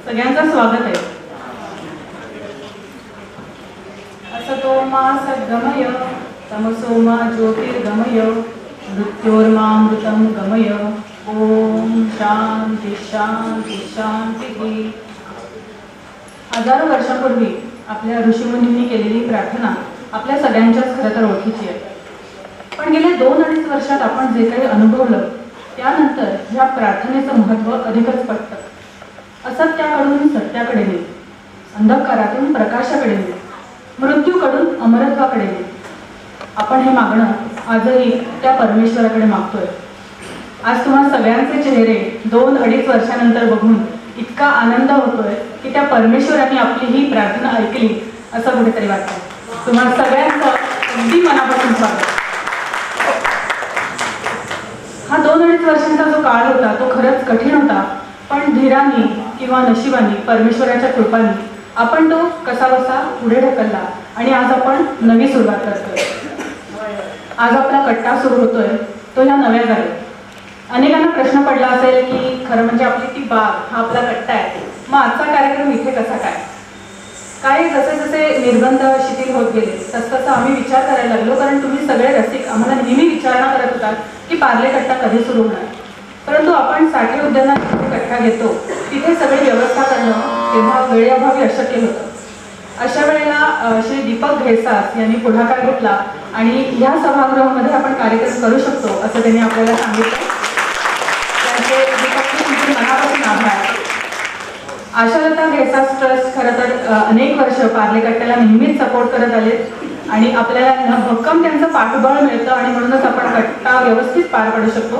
सगळ्यांचं स्वागत आहे. असतो मा सद्गमय तमसो मा ज्योतिर्गमय मृत्योर्मामृतं गमय. ओम शांती शांती शांती. हजारो वर्षापूर्वी आपल्या ऋषीमुनींनी केलेली प्रार्थना आपल्या सगळ्यांच्याच खरं तर ओळखीची आहे. पण गेल्या 2-2.5 वर्षात आपण जे काही अनुभवलं त्यानंतर या प्रार्थनेचं महत्त्व अधिकच पटतं. असत्याकडून सत्याकडे नाही, अंधकारातून प्रकाशाकडे नाही, मृत्यूकडून अमरत्वाकडे नाही. आपण हे मागणं आजही त्या परमेश्वराकडे मागतोय. आज तुम्हा सगळ्यांचे चेहरे 2-2.5 वर्षानंतर बघून इतका आनंद होतोय की त्या परमेश्वराने आपली ही प्रार्थना ऐकली असं कुठेतरी वाटतं. तुम्हा सगळ्यांचं अगदी मनापासून स्वागत. हा 2-2.5 वर्षांचा जो काळ होता तो खरंच कठीण होता, पण धीराने किंवा नशिबाने परमेश्वराच्या कृपाने आपण तो कसाबसा पुढे ढकलला आणि आज आपण नवी सुरुवात करतोय. आज आपला कट्टा सुरू होतोय तो ह्या नव्या जागेत. अनेकांना प्रश्न पडला असेल की खरं म्हणजे आपली ती बाग हा आपला कट्टा आहे, मग आजचा कार्यक्रम इथे कसा काय. काय जसे जसे निर्बंध शिथिल होत गेले तसं आम्ही विचार करायला लागलो, कारण तुम्ही सगळे रसिक आम्हाला नेहमी विचारणा करत होतात की पार्ले कट्टा कधी सुरू होणार. परंतु आपण साठे उद्यानात जिथे कट्टा घेतो तिथे सगळी व्यवस्था करणं तेव्हा वेळेअभावी अशक्य होतं. अशा वेळेला श्री दीपक घेसास यांनी पुढाकार घेतला आणि ह्या सभागृहामध्ये आपण कार्यक्रम करू शकतो असं त्यांनी आपल्याला सांगितलं. त्यांचे दीपकचे मनापासून आभार. आशालता घेसास ट्रस्ट खरं तर अनेक वर्ष पार्ले कट्ट्याला नेहमीच सपोर्ट करत आले आणि आपल्याला भक्कम त्यांचं पाठबळ मिळतं आणि म्हणूनच आपण कट्टा व्यवस्थित पार पाडू शकतो.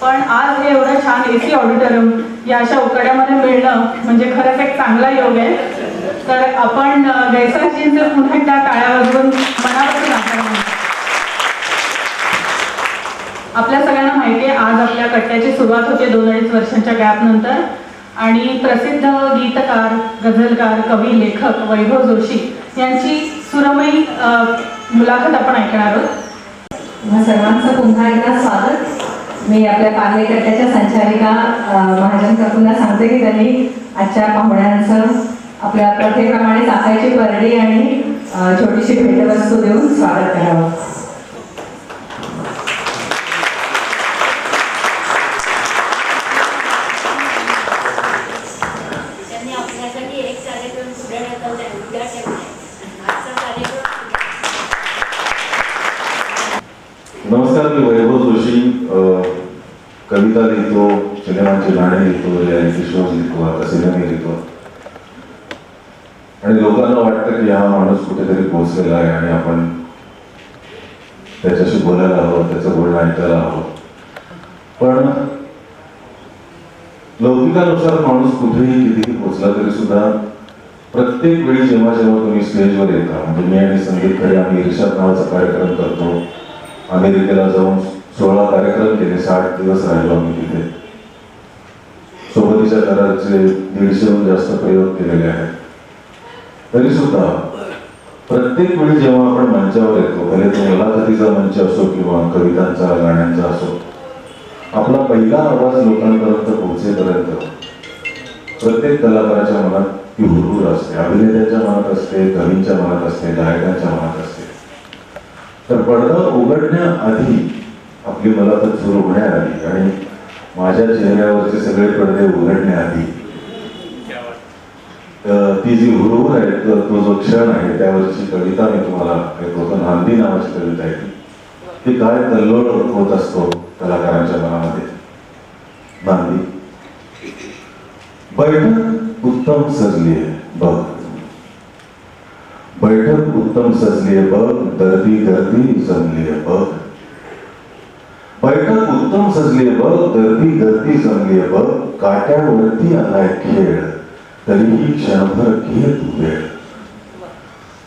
पण आज हे एवढं छान AC ऑडिटोरियम या अशा उकाड्यामध्ये मिळणं म्हणजे खरंच एक चांगला योग आहे. तर आपण घेसासजींचे पुन्हा एकदा टाळ्या वाजवून मनापासून आभार मानतो. आपल्या सगळ्यांना माहिती आहे आज आपल्या कट्ट्याची सुरुवात होते 2-2.5 वर्षांच्या गॅपनंतर आणि प्रसिद्ध गीतकार, गझलकार, कवी, लेखक वैभव जोशी यांची सुरमयी मुलाखत आपण ऐकणार आहोत. सर्वांचं पुन्हा एकदा स्वागत. मी आपल्या पार्ले कट्ट्याच्या संचालिका महाजन काकूंना सांगते की त्यांनी आजच्या पाहुण्यांचं आपल्या प्रथेप्रमाणे चाकायची परडी आणि छोटीशी भेटवस्तू देऊन स्वागत करावं. नमस्कार, मी वैभव जोशी. कविता लिहितो, सिनेमांचे गाणे लिहितो, रियालिटी शोज लिहितो, आता सिनेमे लिहितो आणि लोकांना वाटतं की हा माणूस कुठेतरी पोहोचलेला आहे आणि आपण त्याच्याशी बोलायला हवं, त्याचं बोलणं ऐकायला हवं. पण लौकिकानुसार माणूस कुठेही कितीही पोहोचला तरी सुद्धा प्रत्येक वेळी जेव्हा जेव्हा तुम्ही स्टेजवर येता, म्हणजे मी आणि संदीप खरे आम्ही इर्षाद नावाचा कार्यक्रम करतो. अमेरिकेला जाऊन 16 कार्यक्रम केले, 60 दिवस राहिलो आम्ही तिथे. सोबतीच्या घराचे 150हून जास्त प्रयोग केलेले आहेत. तरी सुद्धा प्रत्येक वेळी जेव्हा आपण मंचावर येतो, भले तो मुलाखतीचा मंच असो किंवा कवितांचा, गाण्यांचा असो, आपला पहिला आवाज लोकांपर्यंत पोहोचेपर्यंत प्रत्येक कलाकाराच्या मनात ती हुरहुर असते, अभिनेत्याच्या मनात असते, कवींच्या मनात असते, गायकांच्या मनात असते. तर पडदा उघडण्याआधी आपली मुलाखत सुरू होण्याआधी आणि माझ्या चेहऱ्यावरचे सगळे पडदे उघडण्याआधी ती जी हुरहुर आहे, तो जो क्षण आहे, त्यावरची कविता मी तुम्हाला ऐकवतो. नांदी नावाची कविता आहे ती काय कल्लोळ होत असतो कलाकारांच्या मनामध्ये. नांदी. बैठक उत्तम सजली आहे बघ, बैठक उत्तम सजली आहे बघ, गर्दी गर्दी जमली आहे बघ. बैठक उत्तम सजली आहे बघ, गर्दी गर्दी जमली आहे बघ. काट्यावरती आलाय खेळ तरीही क्षणभर घे तू वेळ.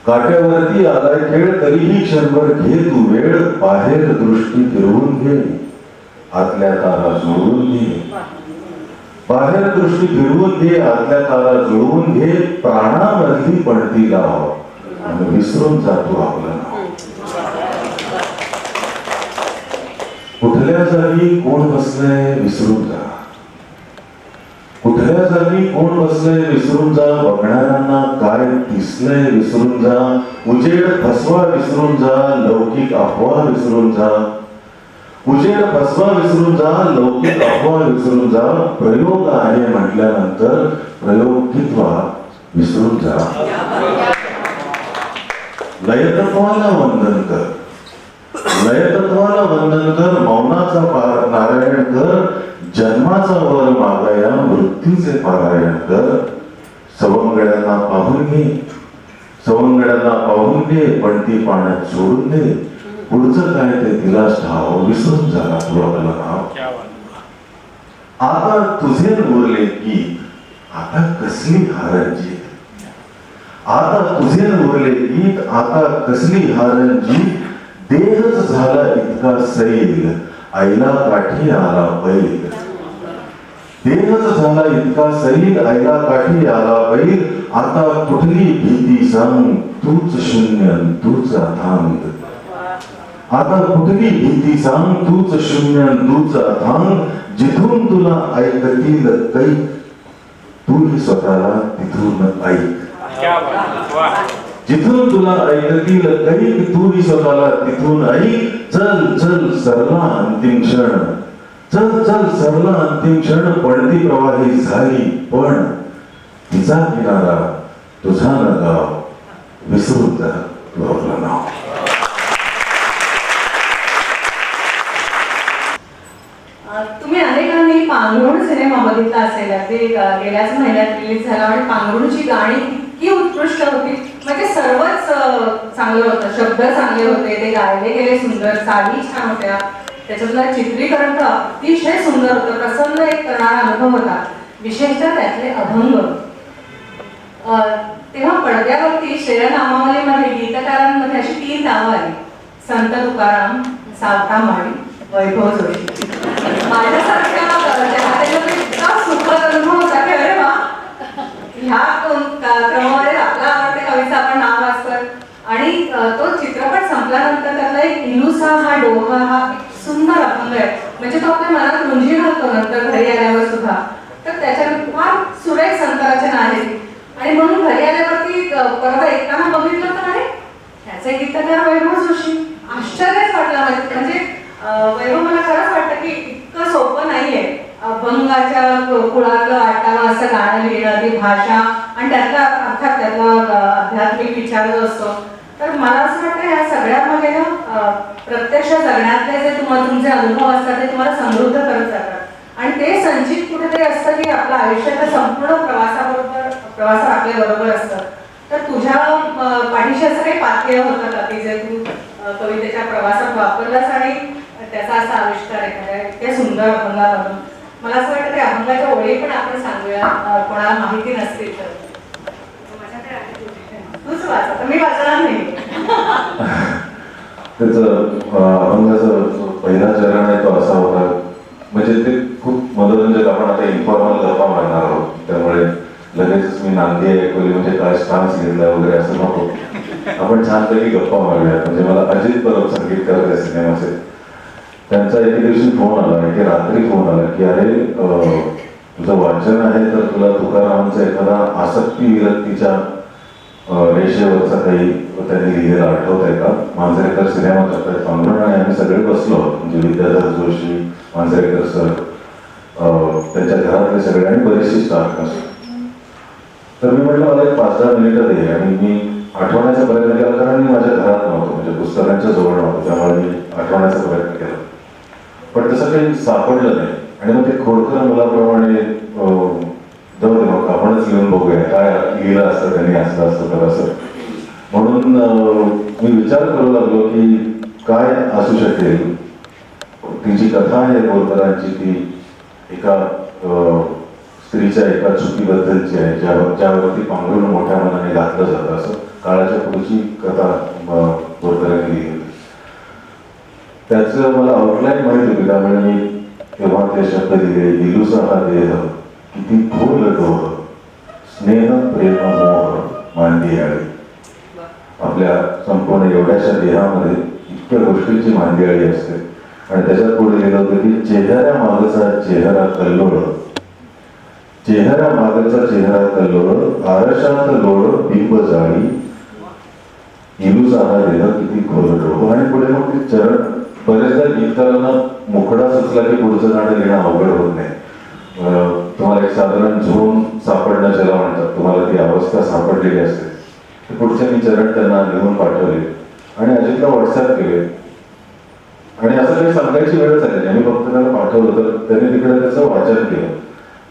काट्यावरती आलाय खेळ तरीही क्षणभर घे तू वेळ. बाहेर दृष्टी फिरवून घे, आतल्या तारा जुळवून घे. बाहेर दृष्टी फिरवून घे, आतल्या तारा जुळवून घे. प्राणामधली पडती लाव आणि विसरून जातो आपलं नाव. कुठल्या जागी कोण बसलंय विसरून जा. कुठल्या जागी कोण बसलंय विसरून जा, बघणाऱ्यांना काय दिसलंय विसरून जा, उजेड फसवा विसरून जा, लौकिक अफवा विसरून जा, उजेड फसवा विसरून जा, लौकिक अफवा विसरून जा, प्रयोग आहे म्हटल्यानंतर प्रयोगित्वा विसरून जा. लयतत्वाला वंदन कर, लयतत्वाला वंदन कर, मौनाचा नारायण कर, जन्माचा वर मागाया मृत्यूचे पारायण कर. सवंगड्यांना पाहून घे, सवंगड्यांना पाहून घे, पण ती पाण्यात सोडून दे. पुढचं काय ते तिलाच ठाव, विसरून झाला तू आपलं नाव. आता तुझे उरले गीत, आता कसली हारंजी, आता तुझे उरले गीत, आता कसली हारंजी. देहच झाला इतका सैल, आईला काठी आला बैल. देहच झाला इतका सैल, आईला काठी आला बैल. आता कुठली भीती सांग, तूच शून्य तूच अथांग. आता कुठली भीती सांग, तूच शून्य तूच अथांग. जिथून तुला ऐकतील कैक, तूही स्वतःला तिथून ऐक. जिथून तुला ऐकतील कैक, तूही स्वतःला तिथून ऐक. चल चल सरला अंतिम क्षण, चल चल सरला अंतिम क्षण. पडती प्रवाही झाली पण तिचा किनारा तुझा न गाव, विसरून जा तू आपलं नाव. तुम्ही अनेकांनी पांघरुण सिनेमा बघितला असेल, ते गेल्याच महिन्यात रिलीज झाला आणि पांघरुणची गाणी इतकी उत्कृष्ट होती, म्हणजे सर्वच चांगलं होतं. शब्द चांगले होते, ते गायले गेले सुंदर, साडी छान होत्या, त्याच्यातलं चित्रीकरण तर अतिशय सुंदर होतं. प्रसन्न एक करणारा अनुभव होता, विशेषतः त्यातले अभंग. तेव्हा पडद्यावरती शेरनामावलीमध्ये गीतकारांमध्ये अशी 3 नावं आली: संत तुकाराम, सावता माळी, वैभव जोशी. माझ्यासारख्या इतका सुखद अनुभव होता की अरे वा, ह्या क्रमवारीत आपला आवडते कवीचं आपण नाव वाचतोय. आणि तो चित्रपट संपल्यानंतर त्यातला एक इलुसा हा डोहा हा एक सुंदर अभंग आहे, म्हणजे तो आपल्या मनात रुंजी घालतो नंतर घरी आल्यावर सुद्धा. तर त्याच्यात फार सुरेख संत रचना आहे. आणि म्हणून घरी आल्यावरती परत ऐकताना बघितलं तर अरे त्याचे गीतकार वैभव जोशी. आश्चर्यच वाटलं म्हणजे वैभव, मला खरंच वाटतं की इतकं सोपं नाहीये अभंगाच्या कुळातलं वाटावं असं गाणं लिहिणं, ती भाषा आणि त्यातला अर्थात त्यातला आध्यात्मिक विचार जो असतो. तर मला असं वाटतं या सगळ्यामध्ये प्रत्यक्ष जगण्यातले जे तुमचे अनुभव असतात ते तुम्हाला समृद्ध करत जातात. आणि ते संचित कुठेतरी असतं की आपल्या आयुष्याच्या संपूर्ण प्रवासात आपल्या बरोबर असतं. तर तुझ्या पाठीशी असं काही पात्य होतं का की जे तू कवितेच्या प्रवासात वापरलास आणि त्याचा असा आविष्कार एखाद्या इतक्या सुंदर अभंगामधून? मला असं वाटतं त्या अभंगाच्या ओळी पण आपण सांगूया, कोणाला माहिती नसतील तर. तूच वाच, आता मी वाचणार नाही. त्याचं अभंगाचा पहिला चरण आहे तो असा होता, म्हणजे ते खूप मनोरंजक. आपण आता इन्फॉर्मल गप्पा मारणार आहोत, त्यामुळे लगेचच मी नांदी ऐकवली म्हणजे काय स्टान्स घेतला वगैरे असं नको. आपण छानपैकी गप्पा मारूया. म्हणजे मला अजित परब संगीतकार त्या सिनेमाचे, त्यांचा एके दिवशी फोन आला, एके रात्री फोन आला की अरे तुझं वाचन आहे तर तुला तुकारामांचा एखादा आसक्ती विरक्तीच्या रेषेवरचा काही त्यांनी लिहिलेला आठवत आहे का? मांजरेकर सिनेमा करतायत पांघरुण, आणि आम्ही सगळे बसलो, म्हणजे विद्याधर जोशी, मांजरेकर सर, त्यांच्या घरातले सगळे आणि बरेचसे स्टाफ असो. तर मी म्हटलं मला एक 5-10 मिनिटं दे, आणि मी आठवण्याचा प्रयत्न केला, कारण मी माझ्या घरात नव्हतो, म्हणजे पुस्तकांच्या जवळ नव्हतो, त्यामुळे मी आठवण्याचा प्रयत्न केला, पण तसं काही सापडलं नाही. आणि मग ते खोडकर मुलाप्रमाणे जाऊ दे मग आपणच लिहून बघूया काय लिहिलं असतं त्यांनी, असं असतं तर असं. म्हणून मी विचार करू लागलो की काय असू शकेल. ती जी कथा आहे बोरकरांची, ती एका स्त्रीच्या एका चुकीबद्दलची आहे, ज्यावरती पांघरुण मोठ्या मनाने घातलं जातं, असं काळाच्या पुढची कथा बोरकरांनी लिहिली होती. त्याचं मला आउटलाईन माहिती होती, त्यामुळे मी तेव्हा ते शब्द दिले: इलुसा हा देह, किती फूल डोह, स्नेह प्रेम मोह मांदियाळी. आपल्या संपूर्ण एवढ्याशा देहामध्ये इतक्या गोष्टींची मांदियाळी असते. आणि त्याच्यात पुढे लिहिलं होतं की चेहऱ्या मागचा चेहरा कल्लोळ, चेहरा मागचा चेहरा कल्लोळ आरशात लोळ बिंब जाळी इलुसाना देणं किती खोल डोळ. आणि पुढे मग ते चरण बरेचदा गीतकारांना मुखडा सुचला की पुढचं गाणं लिहिणं अवघड होत नाही. तुम्हाला एक साधारण झोन सापडणं ज्याला म्हणतात, तुम्हाला ती अवस्था सापडलेली असते. ते पुढचे मी चरण त्यांना लिहून पाठवले आणि अजितला व्हॉट्सअप केले. आणि असं काही सांगायची वेळ झाली, आम्ही फक्त त्याला पाठवलं तर त्याने तिकडे त्याचं वाचन केलं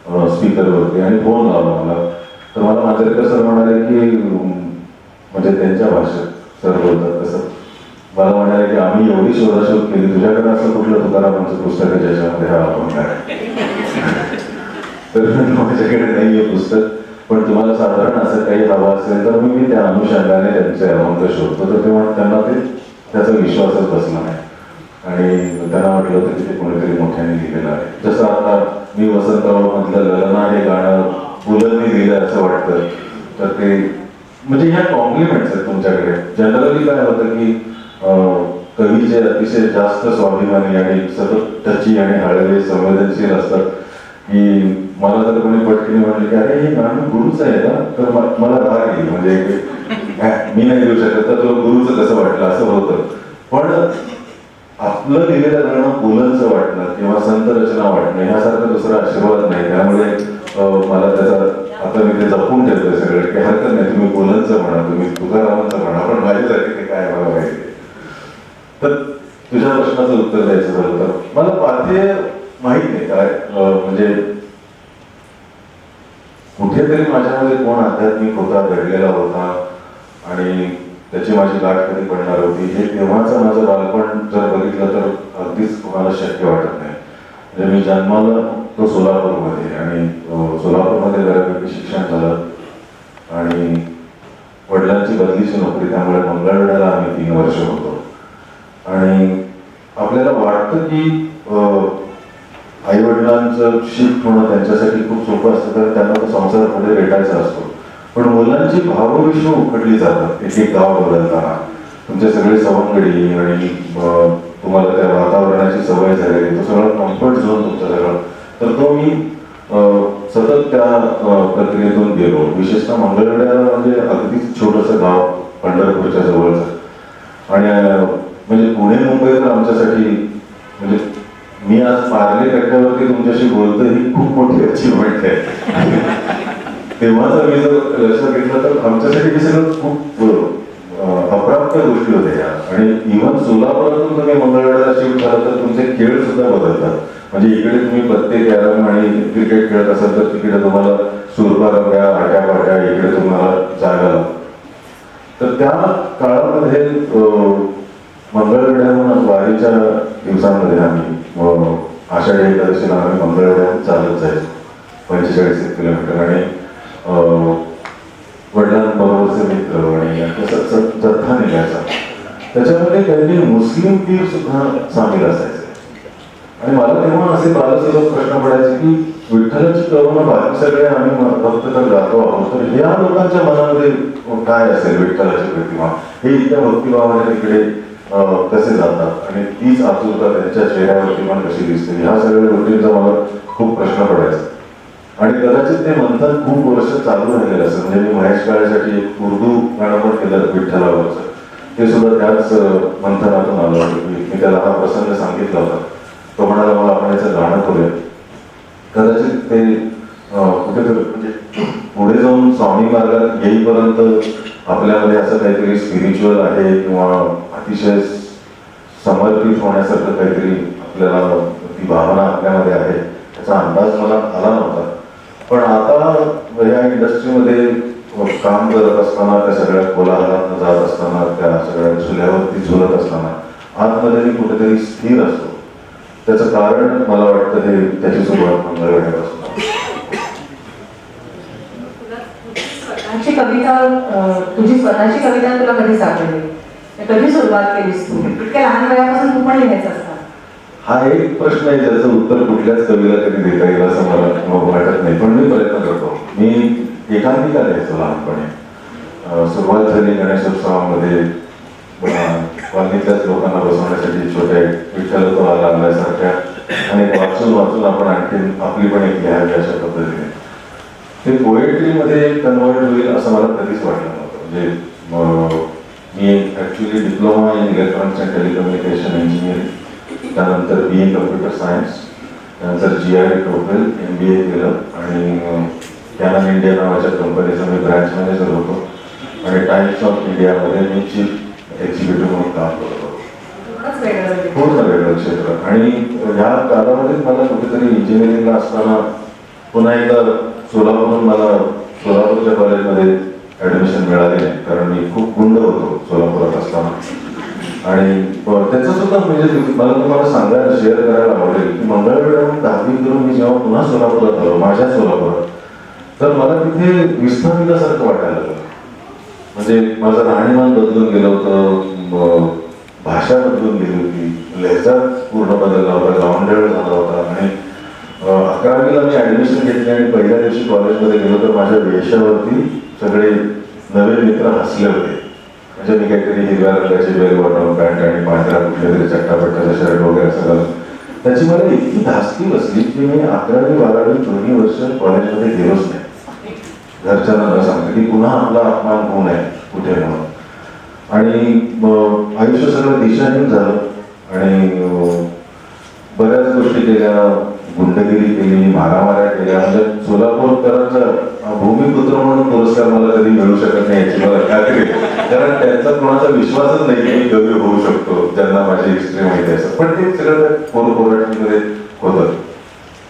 स्पीकरवरती आणि फोन लावला मला. तर मला मांजरेकर सर म्हणाले की म्हणजे त्यांच्या भाषेत सर बोलतात तसं मला म्हणाले की आम्ही एवढी शोधाशोध केली, तुझ्याकडे असं कुठलं तुकारामांचं पुस्तक आहे ज्याच्यामध्ये हा अभंग आहे? तर माझ्याकडे नाहीये पुस्तक, पण तुम्हाला साधारण असं काही हवं असेल तर मी त्या अनुषंगाने त्यांचे अभंग शोधतो. तर तेव्हा त्यांना त्याचा विश्वासच बसला नाही आणि त्यांना वाटलं होतं की ते कोणीतरी मोठ्याने लिहिलेलं आहे. जसं आता मी वसंतराव मधलं ललना हे गाणं पुलंनी लिहिलं असं वाटतं. तर ते म्हणजे ह्या कॉम्प्लिमेंट्स आहेत तुमच्याकडे. जनरली काय होतं की कवी जे अतिशय जास्त स्वाभिमानी आणि सतत टची आणि हळवे संवेदनशील असतात की मला जर कोणी पटकीने म्हटलं की अरे हे गाणं गुरुचं आहे का, तर मला राग येईल. म्हणजे मी नाही देऊ शकत तर तुला गुरुचं कसं वाटलं असं होतं. पण आपलं लिहिलेलं गाणं पुलंचं वाटणं किंवा संत रचना वाटणं ह्यासारखा दुसरा आशीर्वाद नाही. त्यामुळे मला त्याचा आता मी ते जपून ठेवतोय सगळं की हरकत नाही, तुम्ही पुलंचं म्हणा, तुम्ही तुकारामांचं म्हणा, पण माझ्यासाठी ते काय मला माहिती. तर तुझ्या प्रश्नाचं उत्तर द्यायचं झालं तर मला पार्थेय माहित नाही काय म्हणजे कुठेतरी माझ्यामध्ये कोण आध्यात्मिक होता, घडलेला होता आणि त्याची माझी गाठ कधी पडणार होती हे तेव्हाचं माझं बालपण जर बघितलं तर अगदीच तुम्हाला शक्य वाटत नाही. म्हणजे मी जन्माला तो सोलापूरमध्ये आणि सोलापूरमध्ये बऱ्यापैकी शिक्षण झालं आणि वडिलांची बदलीची नोकरी, त्यामुळे मंगळवेढ्याला आम्ही 3 वर्ष होतो. आणि आपल्याला वाटतं की आई वडिलांचं शिफ्ट होणं त्यांच्यासाठी खूप सोपं असतं, तर त्यांना तो संसार पुढे रेटायचा असतो. पण मुलांची भावविश्व उकडली जातात एक एक गाव बदलताना. तुमचे सगळे सवंगडी आणि तुम्हाला त्या वातावरणाची सवय झालेली, तो सगळा कम्फर्ट झोन तुमचा सगळा. तर तो मी सतत त्या प्रक्रियेतून गेलो. विशेषतः मंगळवेढ्याला म्हणजे अगदीच छोटंसं गाव पंढरपूरच्या जवळचं. आणि म्हणजे पुणे मुंबई तर आमच्यासाठी म्हणजे मी आज पार्ले कट्ट्यावरती तुमच्याशी बोलतोय ही खूप मोठी अचीवमेंट आहे. तेव्हाचा मी जर लक्षात घेतलं तर आमच्यासाठी हे सगळं खूप अप्राप्त गोष्टी होत्या. आणि इव्हन सोलापुरातून तुम्ही मंगळवेढ्याला शिफ्ट झाला तर तुमचे खेळ सुद्धा बदलतात. म्हणजे इकडे तुम्ही पत्ते कॅरम आणि क्रिकेट खेळत असाल तर तिकडे तुम्हाला सुरपा रंग्या आट्यापाट्या इकडे तुम्हाला जागा. तर त्या काळामध्ये मंगळवेढ्याहून वारीच्या दिवसांमध्ये आम्ही आषाढी एकादशीला आम्ही मंगळवेढ्याहून चालत जायचो 45 किलोमीटर. आणि वडिलांबरोबरचे मित्र आणि जत्था निघायचा. त्याच्यामध्ये काही मुस्लिम पीर सुद्धा सामील असायचे. आणि मला तेव्हा असे बालसुलभ प्रश्न पडायचे की विठ्ठलाची करुणा बाकी सगळे आम्ही फक्त तर गातो आहोत, तर ह्या लोकांच्या मनामध्ये काय असेल विठ्ठलाची प्रतिमा, हे इतक्या भक्तिभावाने तिकडे कसे जातात आणि तीच आतुरता त्यांच्या चेहऱ्यावरती पण कशी दिसते, ह्या सगळ्या गोष्टींचा मला खूप प्रश्न पडायचा. आणि कदाचित ते मंथन खूप वर्ष चालू राहिलेलं असं. म्हणजे मी महेश काळेसाठी एक उर्दू गाणं पण केलं विठ्ठलावरचं, ते सुद्धा त्याच मंथनातून आलं होतं. मी त्याला हा प्रसंग सांगितला होता. तो म्हणाला मला आपण याचं गाणं करूया. कदाचित ते कुठेतरी म्हणजे पुढे जाऊन स्वामी मार्गात येईपर्यंत आपल्यामध्ये असं काहीतरी स्पिरिच्युअल आहे किंवा अतिशय समर्पित होण्यासारखं काहीतरी आपल्याला ती भावना आपल्यामध्ये आहे याचा अंदाज मला आला नव्हता. पण आता या इंडस्ट्रीमध्ये काम करत असताना, त्या सगळ्या कोलाहलात जात असताना, त्या सगळ्या झुल्यावरती झुलत असताना आतमध्ये मी कुठेतरी स्थिर असतो. त्याचं कारण मला वाटतं हे त्याची सुरुवात मंगळवेढ्यापासून. तुझी स्वतःची कविता तुला कधी सापडली, कधी सुरुवात केलीस तू? इतक्या लहान वयापासून तू पण लिहायचं असतं. हा एक प्रश्न आहे ज्याचं उत्तर कुठल्याच कवीला कधी देता येईल असं मला वाटत नाही, पण मी प्रयत्न करतो. मी एकांकिका लिहायचो लहानपणी. सुरुवात झाली गणेशोत्सवामध्ये वाल्मीतल्याच लोकांना बसवण्यासाठी छोट्या विठ्ठल तो आला आल्यासारख्या आणि वाचून वाचून आपण आणखी आपली पण एक लिहावी अशा पद्धतीने. ते पोएट्रीमध्ये कन्वर्ट होईल असं मला कधीच वाटलं नव्हतं. म्हणजे मी actually diploma in electronics and telecommunication engineering, त्यानंतर BA कम्प्युटर सायन्स, त्यानंतर GI टोटल MBA केलं आणि कॅनन इंडिया नावाच्या कंपनीचा मी ब्रँच मॅनेजर होतो आणि टाइम्स ऑफ इंडियामध्ये मी चीफ एक्झिक्युटिव्ह म्हणून काम करत होतो. पूर्ण वेगळं क्षेत्र. आणि ह्या कालावधीत मला कुठेतरी इंजिनिअरिंगला असताना पुन्हा एकदा सोलापूरहून मला सोलापूरच्या कॉलेजमध्ये ॲडमिशन मिळाली नाही, कारण मी खूप गुंड होतो सोलापुरात असताना. आणि त्याचं सुद्धा म्हणजे मला तुम्हाला सांगायला शेअर करायला आवडेल की मंगळवेढ्याहून 10वी करून मी जेव्हा पुन्हा सोलापुरात आलो, माझ्या सोलापुरात, तर मला तिथे विस्थापितासारखं वाटायला लागलं. म्हणजे माझं राहणीमान बदलून गेलं होतं, भाषा बदलून गेली होती, लहजा पूर्ण बदलला होता, गावंढळ झाला होता. आणि 11वीला मी ॲडमिशन घेतली आणि पहिल्या दिवशी कॉलेजमध्ये गेलो तर माझ्या वेशावरती सगळे नवे मित्र हसले होते. म्हणजे मी काहीतरी हिरव्या रंगाची बेल बॉटम पॅन्ट आणि पांढऱ्या कुठल्या तरी चट्टापट्ट्याचा शर्ट वगैरे असं घालून, त्याची मला इतकी धास्ती बसली की मी 11वी 12वी दोन्ही वर्ष कॉलेजमध्ये गेलोच नाही, घरच्यांना न सांगते की पुन्हा आपला अपमान होऊ नये कुठे म्हणून. आणि आयुष्य सगळं दिशाहीन झालं आणि बऱ्याच गोष्टी केल्या, गुंडगिरी केली, मारामाऱ्या केल्या. म्हणजे सोलापूरकरांचा भूमिपुत्र म्हणून पुरस्कार मला कधी मिळू शकत नाही याची मला खात्री आहे, कारण त्यांचा कोणाचा विश्वासच नाही की मी कवी होऊ शकतो, ज्यांना माझी हिस्ट्री माहिती आहे. पण ते सगळं पोरपोराटीमध्ये होतं.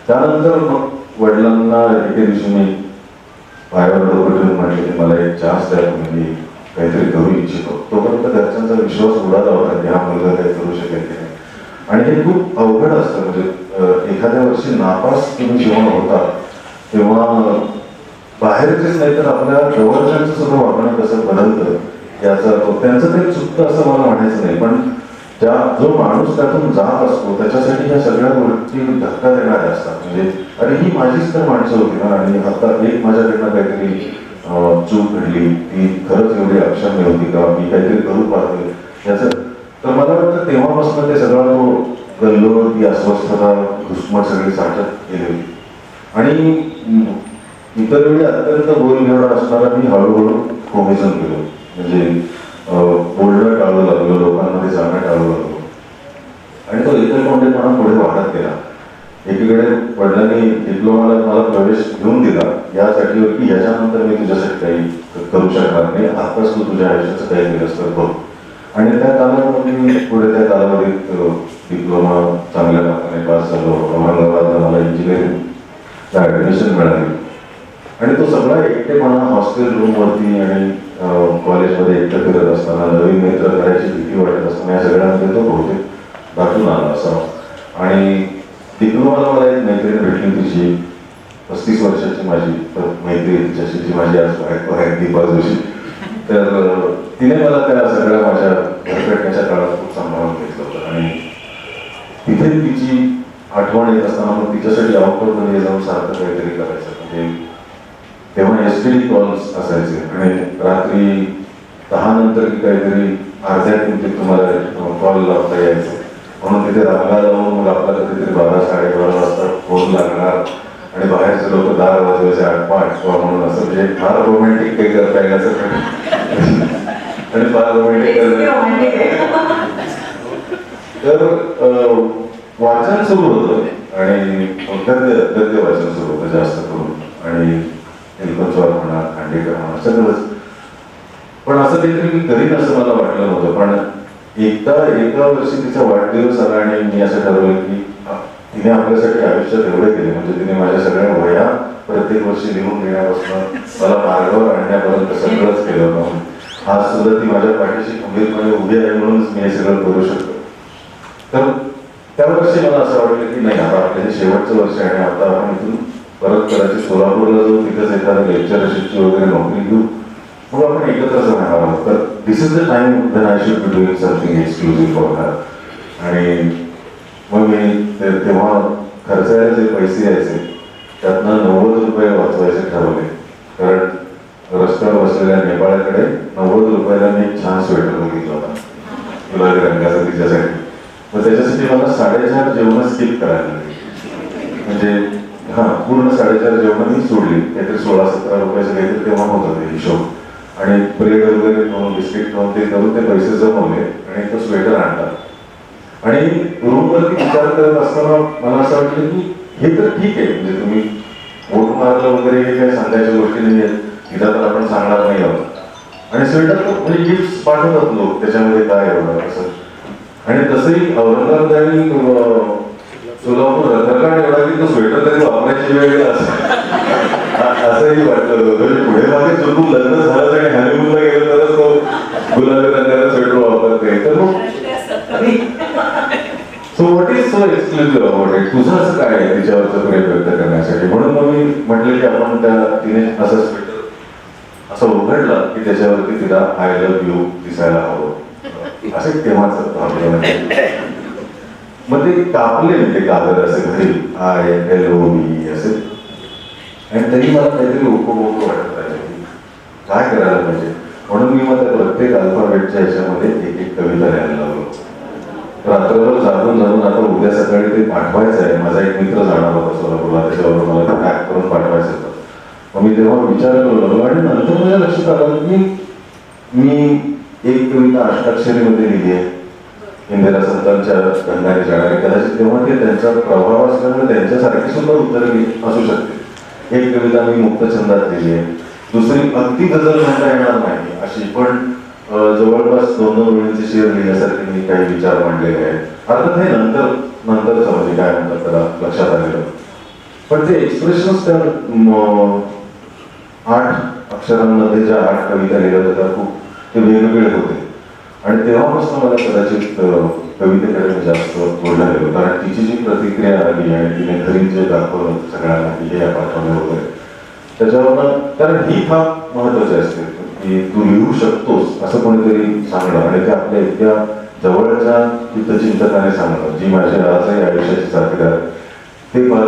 त्यानंतर मग वडिलांना एके दिवशी मी पायावर डोकं ठेवून म्हटलं की मला एक चान्स द्या, मी काहीतरी करू इच्छितो. तोपर्यंत घरच्यांचा विश्वास उडाला होता की हा मुलगा काही करू शकेल की नाही. आणि हे खूप अवघड असतं. म्हणजे एखाद्या वर्षी नापास तुम्ही जेव्हा होता तेव्हा बाहेरचेच नाही तर आपल्या जवळच्यांचं सुद्धा वागणं कसं बदलतं याचा त्यांचं काही चुकतं असं मला म्हणायचं नाही, पण जो माणूस त्यातून जात असतो त्याच्यासाठी ह्या सगळ्या गोष्टी धक्का देणाऱ्या असतात. म्हणजे अरे ही माझीच तर माणसं होती ना, आणि आता एक माझ्याकडनं काहीतरी चूक घडली, ती खरंच एवढी अक्षम्य होती का, मी काहीतरी करू पाहते याचं. तर मला वाटतं तेव्हापासून ते सगळा तो गल्लोळ, ती अस्वस्थता, घुसमट सगळी साठत गेली होती. आणि इतर वेळी अत्यंत बोलघेवडा असणारा मी हळूहळू कोमेजून गेलो. म्हणजे बोलणं टाळू लागलो, लोकांमध्ये जाणं टाळू लागलो आणि तो एकलकोंडेपणा पुढे वाढत गेला. एकीकडे वडिलांनी डिप्लोमाला मला प्रवेश घेऊन दिला यासाठी की याच्यानंतर मी तुझ्यासाठी काही करू शकणार नाही, आताच तू तुझ्या आयुष्याचं काही केलंस तर बघ. आणि त्या कालावधीत मी पुढे त्या कालावधीत डिप्लोमा चांगल्या मार्काने पास झालो. औरंगाबादला मला इंजिनिअरिंगला ॲडमिशन मिळाली आणि तो सगळा एकटेपणा हॉस्टेल रूमवरती आणि कॉलेजमध्ये एकटं फिरत असताना, नवीन मित्र करायची भीती वाटत असताना, या सगळ्यामध्ये तो बहुतेक दाखवून आला असावा. आणि डिप्लोमाला मला एक मैत्रीण भेटली होती जी 35 वर्षाची माझी मैत्री, तिच्याशी जी माझी आज बायको आहे दीपा जोशी. तर तिने मला त्या सगळ्या माझ्या घरपेटण्याच्या काळात खूप सांभाळून घेतलं होतं. आणि तिथे तिची आठवण येत असताना मग तिच्यासाठी आउटडोरमध्ये जाऊन सारखं काहीतरी करायचं. म्हणजे तेव्हा STD कॉल्स असायचे आणि रात्री 10 नंतर की काहीतरी अर्ध्या किमतीत तुम्हाला कॉल लावता यायचे. म्हणून तिथे रांगा लावून मग आपला कधीतरी 12-12:30 वाजता फोन लागणार आणि बाहेरचे लोक दार वाजवायचे आठवा म्हणून. असं म्हणजे फार रोमॅन्टिक काही करता येण्याचं आणि फार रोमॅन्टिक तर वाचन सुरू होतं आणि गद्य वाचन सुरू होतं जास्त करून. आणि निलकंठराव म्हणा, खांडेकर म्हणा, सगळंच. पण असं काहीतरी मी करीन असं मला वाटलं नव्हतं. पण एका वर्षी तिचा वाढदिवस आला आणि मी असं ठरवलं की तिने आपल्यासाठी आयुष्यात एवढे केले. म्हणजे तिने माझ्या सगळ्या वह्या प्रत्येक वर्षी लिहून घेण्यापासून मला मार्गावर आणण्यापर्यंत सगळंच केलं होतं. आज सुद्धा ती माझ्या पाठीशी खंबीरपणे उभी आहे म्हणूनच मी हे सगळं करू शकतो. तर त्या वर्षी मला असं वाटलं की नाही, आता आपलं हे शेवटचं वर्ष आहे आणि आता आपण इथून परत करायची सोलापूरला जाऊ, तिथेच एखादं लेक्चरशिपची वगैरे नोकरी घेऊ, मग आपण एकत्रच राहणार आहोत. तर this is the time when I should be doing something exclusive for her. आणि मग मी तेव्हा खर्चायला जे पैसे यायचे त्यातनं 90 रुपये वाचवायचे ठरवले. कारण रस्त्यावर बसलेल्या नेपाळ्याकडे 90 रुपयाला मी एक छान स्वेटर बघितला होता गुलाबी रंगाचा तिच्यासाठी. मग त्याच्यासाठी मला 4:30 जेवण स्किप करायला लागले. म्हणजे हां पूर्ण 4.5 जेवण मी सोडली. काहीतरी 16-17 रुपयाचं काहीतरी तेव्हा होतं ते हिशोब. आणि ब्रेड वगैरे खाऊन बिस्किट खाऊन ते करून ते पैसे जमवले आणि तो स्वेटर आणला. आणि रूमवरती विचार करत असताना मला असं वाटलं की हे तर ठीक आहे, म्हणजे तुम्ही वोट मारलं वगैरे हे काही सांगायच्या गोष्टी नाही आहेत, इथं तर आपण सांगणार नाही आहोत. आणि स्वेटर म्हणजे गिफ्ट पाठवतात लोक, त्याच्यामध्ये काय एवढं असं. आणि तसंही औरंगाबाद आणि सोलापूर रथकाठ एवढा की तो स्वेटर तरी वापरायची वेळ असंही वाटलं. म्हणजे पुढे मागे चुकून लग्न झालं आणि हनीमूनला गेलं तरच तो गुलाबी रंगाचा स्वेटर वापरते. तर मग so what is so exclusive about it? तुझं असं काय आहे तिच्यावरचं प्रेम व्यक्त करण्यासाठी? म्हणून मग मी म्हटलं की आपण तिने असं स्वेटर असं उघडलं की त्याच्यावरती तिला आय लव्ह यू दिसायला हवं असं तेव्हाच आपल्याला. मग ते कापले मी ते कागद असे घरी ILOVE असे. आणि तरी मला काहीतरी उपभोग वाटत राहिले की काय करायला पाहिजे. म्हणून मी मग त्या प्रत्येक अल्फाबेटच्या ह्याच्यामध्ये एक एक कविता लिहायला लागलो. रात्रभर जागून जाऊन आता उद्या सकाळी ते पाठवायचं आहे. माझा एक मित्र जाणार होता सोलापूरला, त्याच्यावर मला ते पॅक करून पाठवायचं होतं. मग मी तेव्हा विचार करू लागलो आणि नंतर माझ्या लक्षात आलं की मी एक कविता अष्टाक्षरीमध्ये लिहिली आहे, इंदिरा संतांच्या गंगाने जाणारी. कदाचित तेव्हा ते त्यांचा प्रभाव असल्यामुळे त्यांच्यासारखी सुद्धा उत्तरं असू शकते. एक कविता मी मुक्तछंदात लिहिली आहे, दुसरी अगदी गझल म्हणता येणार नाही अशी, पण जवळपास 2-2 ओळींचे शेअर लिहिण्यासारखे मी काही विचार मांडलेले आहेत. अर्थात हे नंतरच म्हणजे काय म्हणतात त्याला लक्षात आलेलं. पण ते एक्सप्रेशन्स त्या 8 अक्षरांमध्ये ज्या 8 कविता लिहिल्या होत्या खूप ते वेगवेगळे होते. आणि तेव्हापासून मला कदाचित कवितेकडे मी जास्त बोलला गेलो. कारण तिची जी प्रतिक्रिया आली आणि तिने घरी जे दाखवलं सगळ्यांना की हे पाठवलं वगैरे, त्याच्यावरनं कारण ही फार महत्वाची असते की तू लिहू शकतोस असं कोणीतरी सांगणं आणि ते आपल्या इतक्या जवळच्या हितचिंतकाने सांगणं, जी माझ्या आजही आयुष्याची साथीदार आहे, ते फार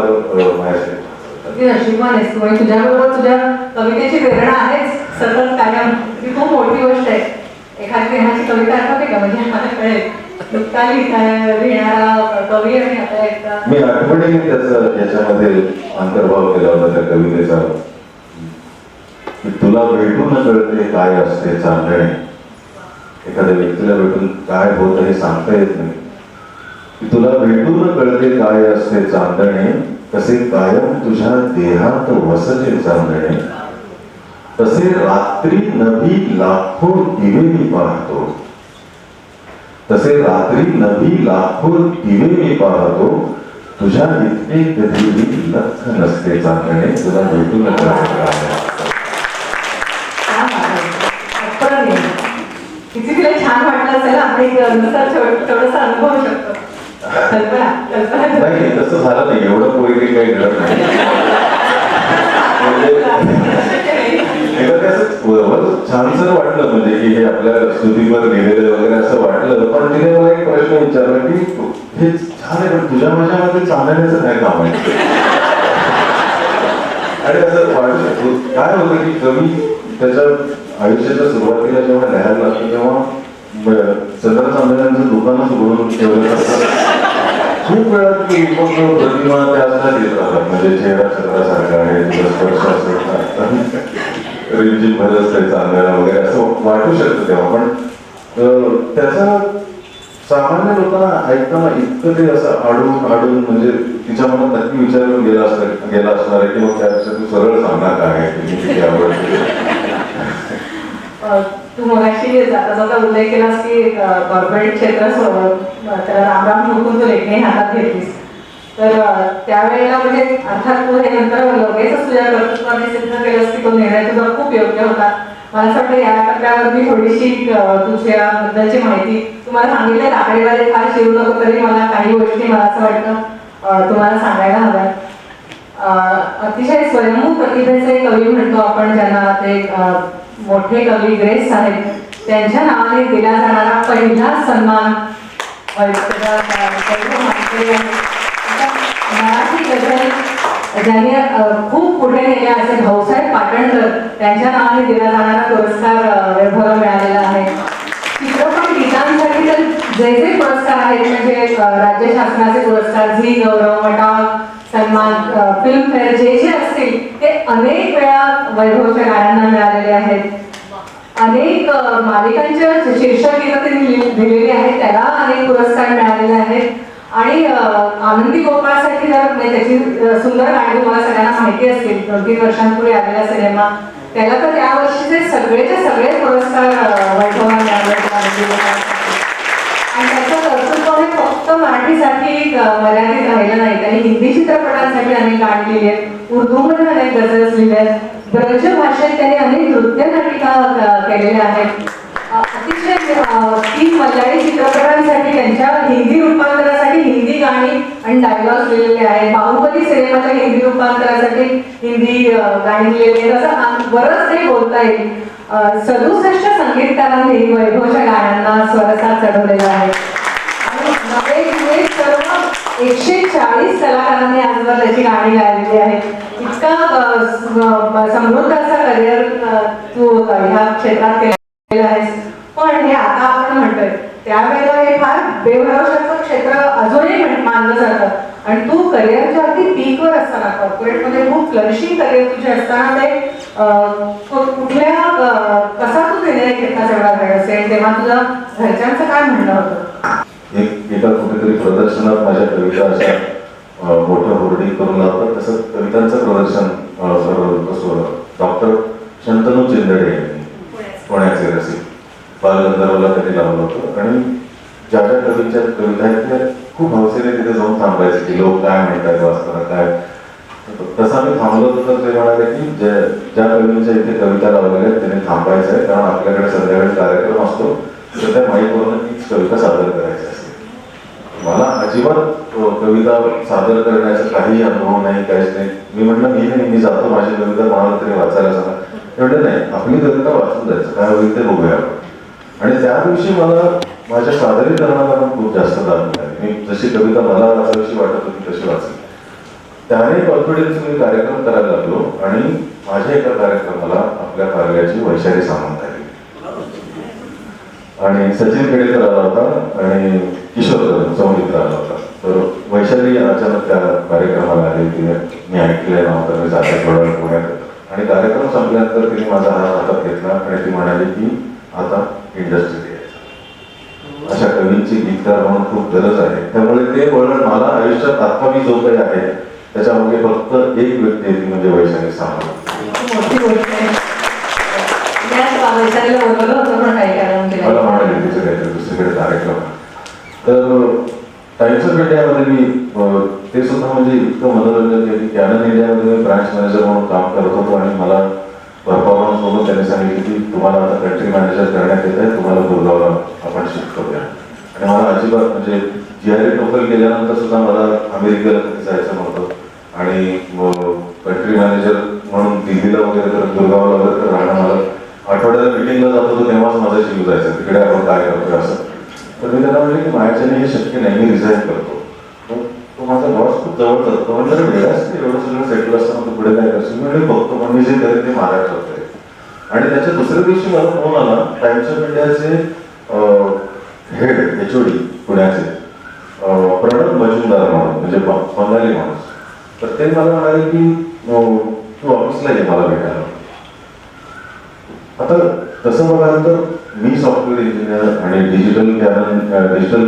माझ्यासाठी नशिबान आहेस तू. आणि तुझ्याबरोबर तुझ्या कवितेची प्रेरणा आहेच सतत कायम. ती खूप मोठी गोष्ट आहे. एखादी प्रेमाची कविता आठवते का? म्हणजे मला कळेल नुकता लिहिणारा कवी आणि आता एकदा मी आठवणीने त्याचा याच्यामध्ये अंतर्भाव केला होता त्या कवितेचा की तुला भेटून कळते काय असते चांदणे. एखाद्या व्यक्तीला भेटून काय होत हे सांगता येत नाही. की तुला भेटून कळते काय असते चांदणे, कसे कायम तुझ्या देहात वसते चांदणे. तसे रात्री नभी लाखो दिवे मी पाहतो, तसे रात्री नभी लाखो दिवे मी पाहतो. तुझ्या इतके कधीही लक्ष नसते चांदणे, तुला भेटून कळते. किती तिला छान वाटलं असेल. आपण एक थोडंसं अनुभवू शकतो. कल्पना नाही तसं झालं नाही, एवढं पोएट्री काही घडत नाही. छानसर वाटलं म्हणजे की हे आपल्या स्तुतीवर लिहिलेलं वगैरे असं वाटलं. पण तिने मला एक प्रश्न विचारला की हे छान आहे पण तुझ्या माझ्यामध्ये चांदण्याचं काय काम आहे. आणि असं वाटलं काय होतं की कमी त्याच्या आयुष्याच्या सुरुवातीला जेव्हा लिहायला लागतो तेव्हा सगळं चांदण्यांचं दुकानच उघडून ठेवलं असतं. खूप वेळा की प्रतिमा त्या येत राहतात, म्हणजे चेहरा चंद्रासारखा आहे, स्पर्श असं रिमझिम भरत असते चांदण्याला वगैरे असं वाटू शकतं तेव्हा. पण त्याचा सामान्य लोकांना ऐकताना इतकं ते असं आडून म्हणजे तिच्या मनात नक्की विचार गेला असणार आहे की मग त्यापेक्षा तू सरळ सांगणार काय आहे की किती आवडते. तू मगाशी जाता जाता उल्लेख केलास की कॉर्पोरेट क्षेत्र त्याला रामराम ठोकून तू लेखणी हातात घेतलीस. तर त्यावेळेला म्हणजे अर्थात तू हे नंतर लगेचच तुझ्या कर्तृत्वाने सिद्ध केलंस की तो निर्णय तुझा खूप योग्य होता. मला असं वाटतं या टप्प्यावर मी थोडीशी तुझ्याबद्दलची माहिती तुम्हाला सांगितलं. आकडेवारी फार शिरू नको, तरी मला काही गोष्टी मला असं वाटतं तुम्हाला सांगायला हव्या. अतिशय स्वयंभू प्रतिभेचे कवी म्हणतो आपण ज्यांना, ते मोठे कवी ग्रेस साहेब त्यांच्या नावाने दिला जाणारा पहिला सन्मान मराठी गझल ज्यांनी खूप पुढे नेले असे भाऊसाहेब पाटणकर त्यांच्या नावाने दिला जाणारा पुरस्कार वैभवला मिळालेला आहे. चित्रपट गीतांसाठी तर जे जे पुरस्कार आहेत म्हणजे राज्य शासनाचे पुरस्कार, झी गौरव, मटाळ, सन्मान, फिल्मफेअर जे जे असतील ते अनेक वेळा वैभवच्या गाण्यांना मिळालेले आहेत. अनेक मालिकांच्या शीर्षक गीतं त्यांनी दिलेली आहेत, त्याला अनेक पुरस्कार मिळालेले आहेत. आणि आनंदी गोपाळसाठी जर म्हणजे त्याची सुंदर गाणी तुम्हाला सगळ्यांना माहिती असतील, 2-3 वर्षांपूर्वी आलेला सिनेमा, त्याला तर त्या वर्षीचे सगळेचे सगळे पुरस्कार वैभवला मिळाले होते आनंदी गोपाळसाठी. आणि त्याचं कर्तृत्व हे फक्त मराठीसाठी मर्यादित राहिलं नाही, त्यांनी हिंदी चित्रपटांसाठी अनेक गाणी लिहिली आहेत, उर्दूमध्ये अनेक गझल्स लिहिल्या आहेत, ब्रज भाषेत त्यांनी अनेक नृत्य नाटिका केलेल्या आहेत. अतिशय 3 मल्याळी चित्रपटांसाठी त्यांच्या हिंदी रूपांतरासाठी हिंदी गाणी आणि डायलॉग्स लिहिलेले आहेत. बाहुबली सिनेमाच्या हिंदी रूपांतरासाठी हिंदी गाणी लिहिलेली आहेत. असं बरंच काही बोलता येईल. 67 संगीतकारांनी वैभवच्या गाण्यांना स्वरसाथ चढवलेला आहे. आणि नवे सर्व 140 कलाकारांनी आजवर त्याची गाणी गायलेली आहेत. इतका समृद्ध असा करिअर तू ह्या क्षेत्रात केलेला आहेस. पण हे आता आपण म्हणतोय त्यावेळेला हे फार बेभरवशाचं क्षेत्र अजूनही मानलं जातं. आणि तू करिअरच्या अगदी पीकवर असताना, कॉर्पोरेटमध्ये खूप फ्लरिशिंग करिअर तुझे असताना ते कुठल्या कसा तू निर्णय घेतला तेवढा वेळ असेल, तेव्हा तुझं घरच्यांचं काय म्हणणं होतं? एका कुठेतरी प्रदर्शनात माझ्या कविता अशा मोठं होर्डिंग करून लावतात, तसं कवितांचं प्रदर्शन डॉक्टर शंतनू चिंदडे यांनी, पुण्याचे रसिक, बालगंधर्वला त्यांनी लावलं होतं. आणि ज्या ज्या कवीच्या कविता आहेत त्या खूप हौसेने तिथे जाऊन थांबायचे की लोक काय म्हणतात वाचताना काय. तसा मी थांबलो होतो तर ते म्हणाले की ज्या कवींच्या इथे कविता लावलेल्या आहेत त्यांनी थांबायचं आहे, कारण आपल्याकडे संध्याकाळी कार्यक्रम असतो तर त्या माईकवरून तीच कविता सादर करायची असते. मला अजिबात कविता सादर करण्याचा काही अनुभव नाही, काहीच नाही. मी म्हणलं मी जातो, माझी कविता कोणाला तरी वाचायला सांगा. एवढं नाही, आपली कविता वाचून जायचं, काय होईल ते बघूया आपण. आणि त्या दिवशी मला माझ्या सादरीकरणाला पण खूप जास्त दाद मिळाली. मी जशी कविता मला वाचावीशी वाटत होती तशी वाचली. त्याने कॉन्फिडन्स मी कार्यक्रम करायला लागलो आणि माझ्या एका कार्यक्रमाला आपल्या कार्याची वैशाली सामंत आली आणि सचिन केडेकर आला होता आणि किशोर चौमित्र आला होता. तर वैशाली अचानक त्या कार्यक्रमाला आली. तिने मी ऐकलेलं नव्हतं, मी जाते थोडा वेळ पुण्यात. आणि कार्यक्रम संपल्यानंतर तिने माझा हात हातात घेतला आणि ती म्हणाली की आता इंडस्ट्रीत यायचं, अशा कवींची गीतकार म्हणून खूप गरज आहे. त्यामुळे ते वळण मला आयुष्यात आता मी जो काही आहे त्याच्यामध्ये फक्त एक व्यक्ती आहे, ती म्हणजे वैशाली सामंत. मोठी गोष्ट आहे. वैशालीला बोलवलं होतं पण काही कारण मला म्हणाले तिथे काहीतरी दुसरीकडे कार्यक्रम. तर टाइम्स ऑफ इंडियामध्ये मी ते सुद्धा म्हणजे इतकं मनोरंजन केलं की कॅनन इंडियामध्ये मी ब्रांच मॅनेजर म्हणून काम करत होतो आणि मला परफॉर्मन्स बघून त्यांनी सांगितलं की तुम्हाला आता कंट्री मॅनेजर करण्यात येत आहे, तुम्हाला गुरगावला आपण शिफ्ट करूया. आणि मला अजिबात म्हणजे GRE टोकल केल्यानंतर सुद्धा मला अमेरिकेला कधी जायचं नव्हतं. आणि कंट्री मॅनेजर म्हणून दिल्लीला वगैरे तर गुरगावला वगैरे तर राहणं, मला आठवड्याला मिटिंगला जात होतो तेव्हाच माझा जीव जायचं तिकडे आपण काय करतोय असं. तर मी त्याला म्हणले की माझ्याच्याने हे शक्य नाही, मी रिझाईन करतो. तो माझा बॉस खूप जवळ जातो. म्हणजे वेळाच नाही, एवढं सगळं सेटल असताना तू पुढे काय करशील. म्हणजे बघतो, पण मी जे करेन ते महाराष्ट्रात आहे. आणि त्याच्या दुसऱ्या दिवशी मला फोन आला टाइम्स ऑफ इंडियाचे हेड HOD पुण्याचे प्रणव मजुमदार म्हणून, म्हणजे बंगाली माणूस. तर ते मला म्हणाले की तू ऑफिसला ये मला भेटायला. आता तसं बघाल तर मी सॉफ्टवेअर इंजिनियर आणि डिजिटल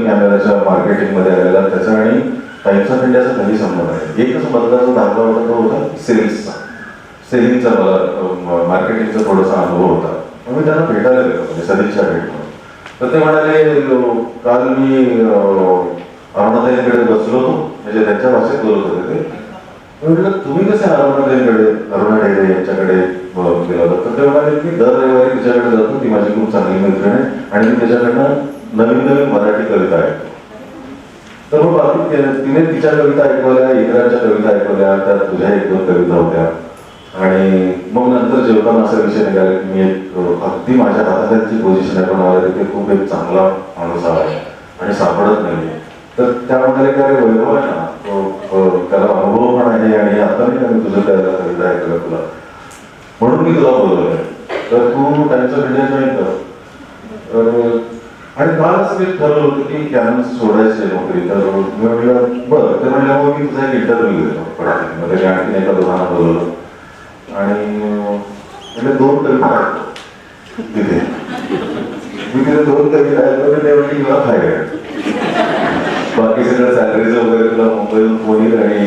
कॅमेराच्या मार्केटिंगमध्ये आलेला, त्याचा आणि टाइम्स ऑफ इंडियाचा काही संबंध आहे. एकच मतदाराचा दाखला होता, तो होता सेल्सचा. सेलिंगचा मला मार्केटिंगचा थोडासा अनुभव होता. मग मी त्यांना भेटायला गेलो, म्हणजे सदिच्छा भेट म्हणून. तर ते म्हणाले काल मी अरुणाताईंकडे बसलो होतो, म्हणजे त्यांच्या भाषेत बोलत होते ते. म्हटलं तुम्ही कसे अरुणा ढेरे यांच्याकडे गेला होता. तर ते म्हणाले की दर रविवारी तिच्याकडे जातो, ती माझी खूप चांगली मैत्रीण आहे आणि मी त्याच्याकडनं नवीन नवीन मराठी कविता ऐकतो. तर मग बाकी तिने तिच्या कविता ऐकवल्या, इतरांच्या कविता ऐकवल्या, त्यात तुझ्या 1-2 कविता होत्या. आणि मग नंतर जेवताना असा विषय निघाला की मी अगदी माझ्या हाताची पोझिशन आहे, पण मला तिथे खूप एक चांगला माणूस आहे आणि सापडत नाही. तर त्या म्हणाले की अरे वैभव आहे ना, त्याला अनुभव पण आहे आणि आता नाही का मी तुझं त्याला कविता ऐकलं तुला, म्हणून मी तुला बोलवलंय, तर तू टाइम्स ऑफ इंडिया जॉईन कर. आणि कालच मी ठरवलं होतं की कॅनन सोडायचे नोकरी. तर मी म्हटलं बरं, ते म्हणलं मग मी तुझा एक इंटरव्ह्यू घेतो पडायला. मग त्याने आणखीन एका दोघांना बोलवलं आणि म्हणजे 2 कविता ऐकतो तिथे. मी तिथे 2 कविता ऐकतो आणि ते म्हणली मला फायदा. बाकी सगळं सॅलरीचं वगैरे तुला मुंबईतून फोन येईल आणि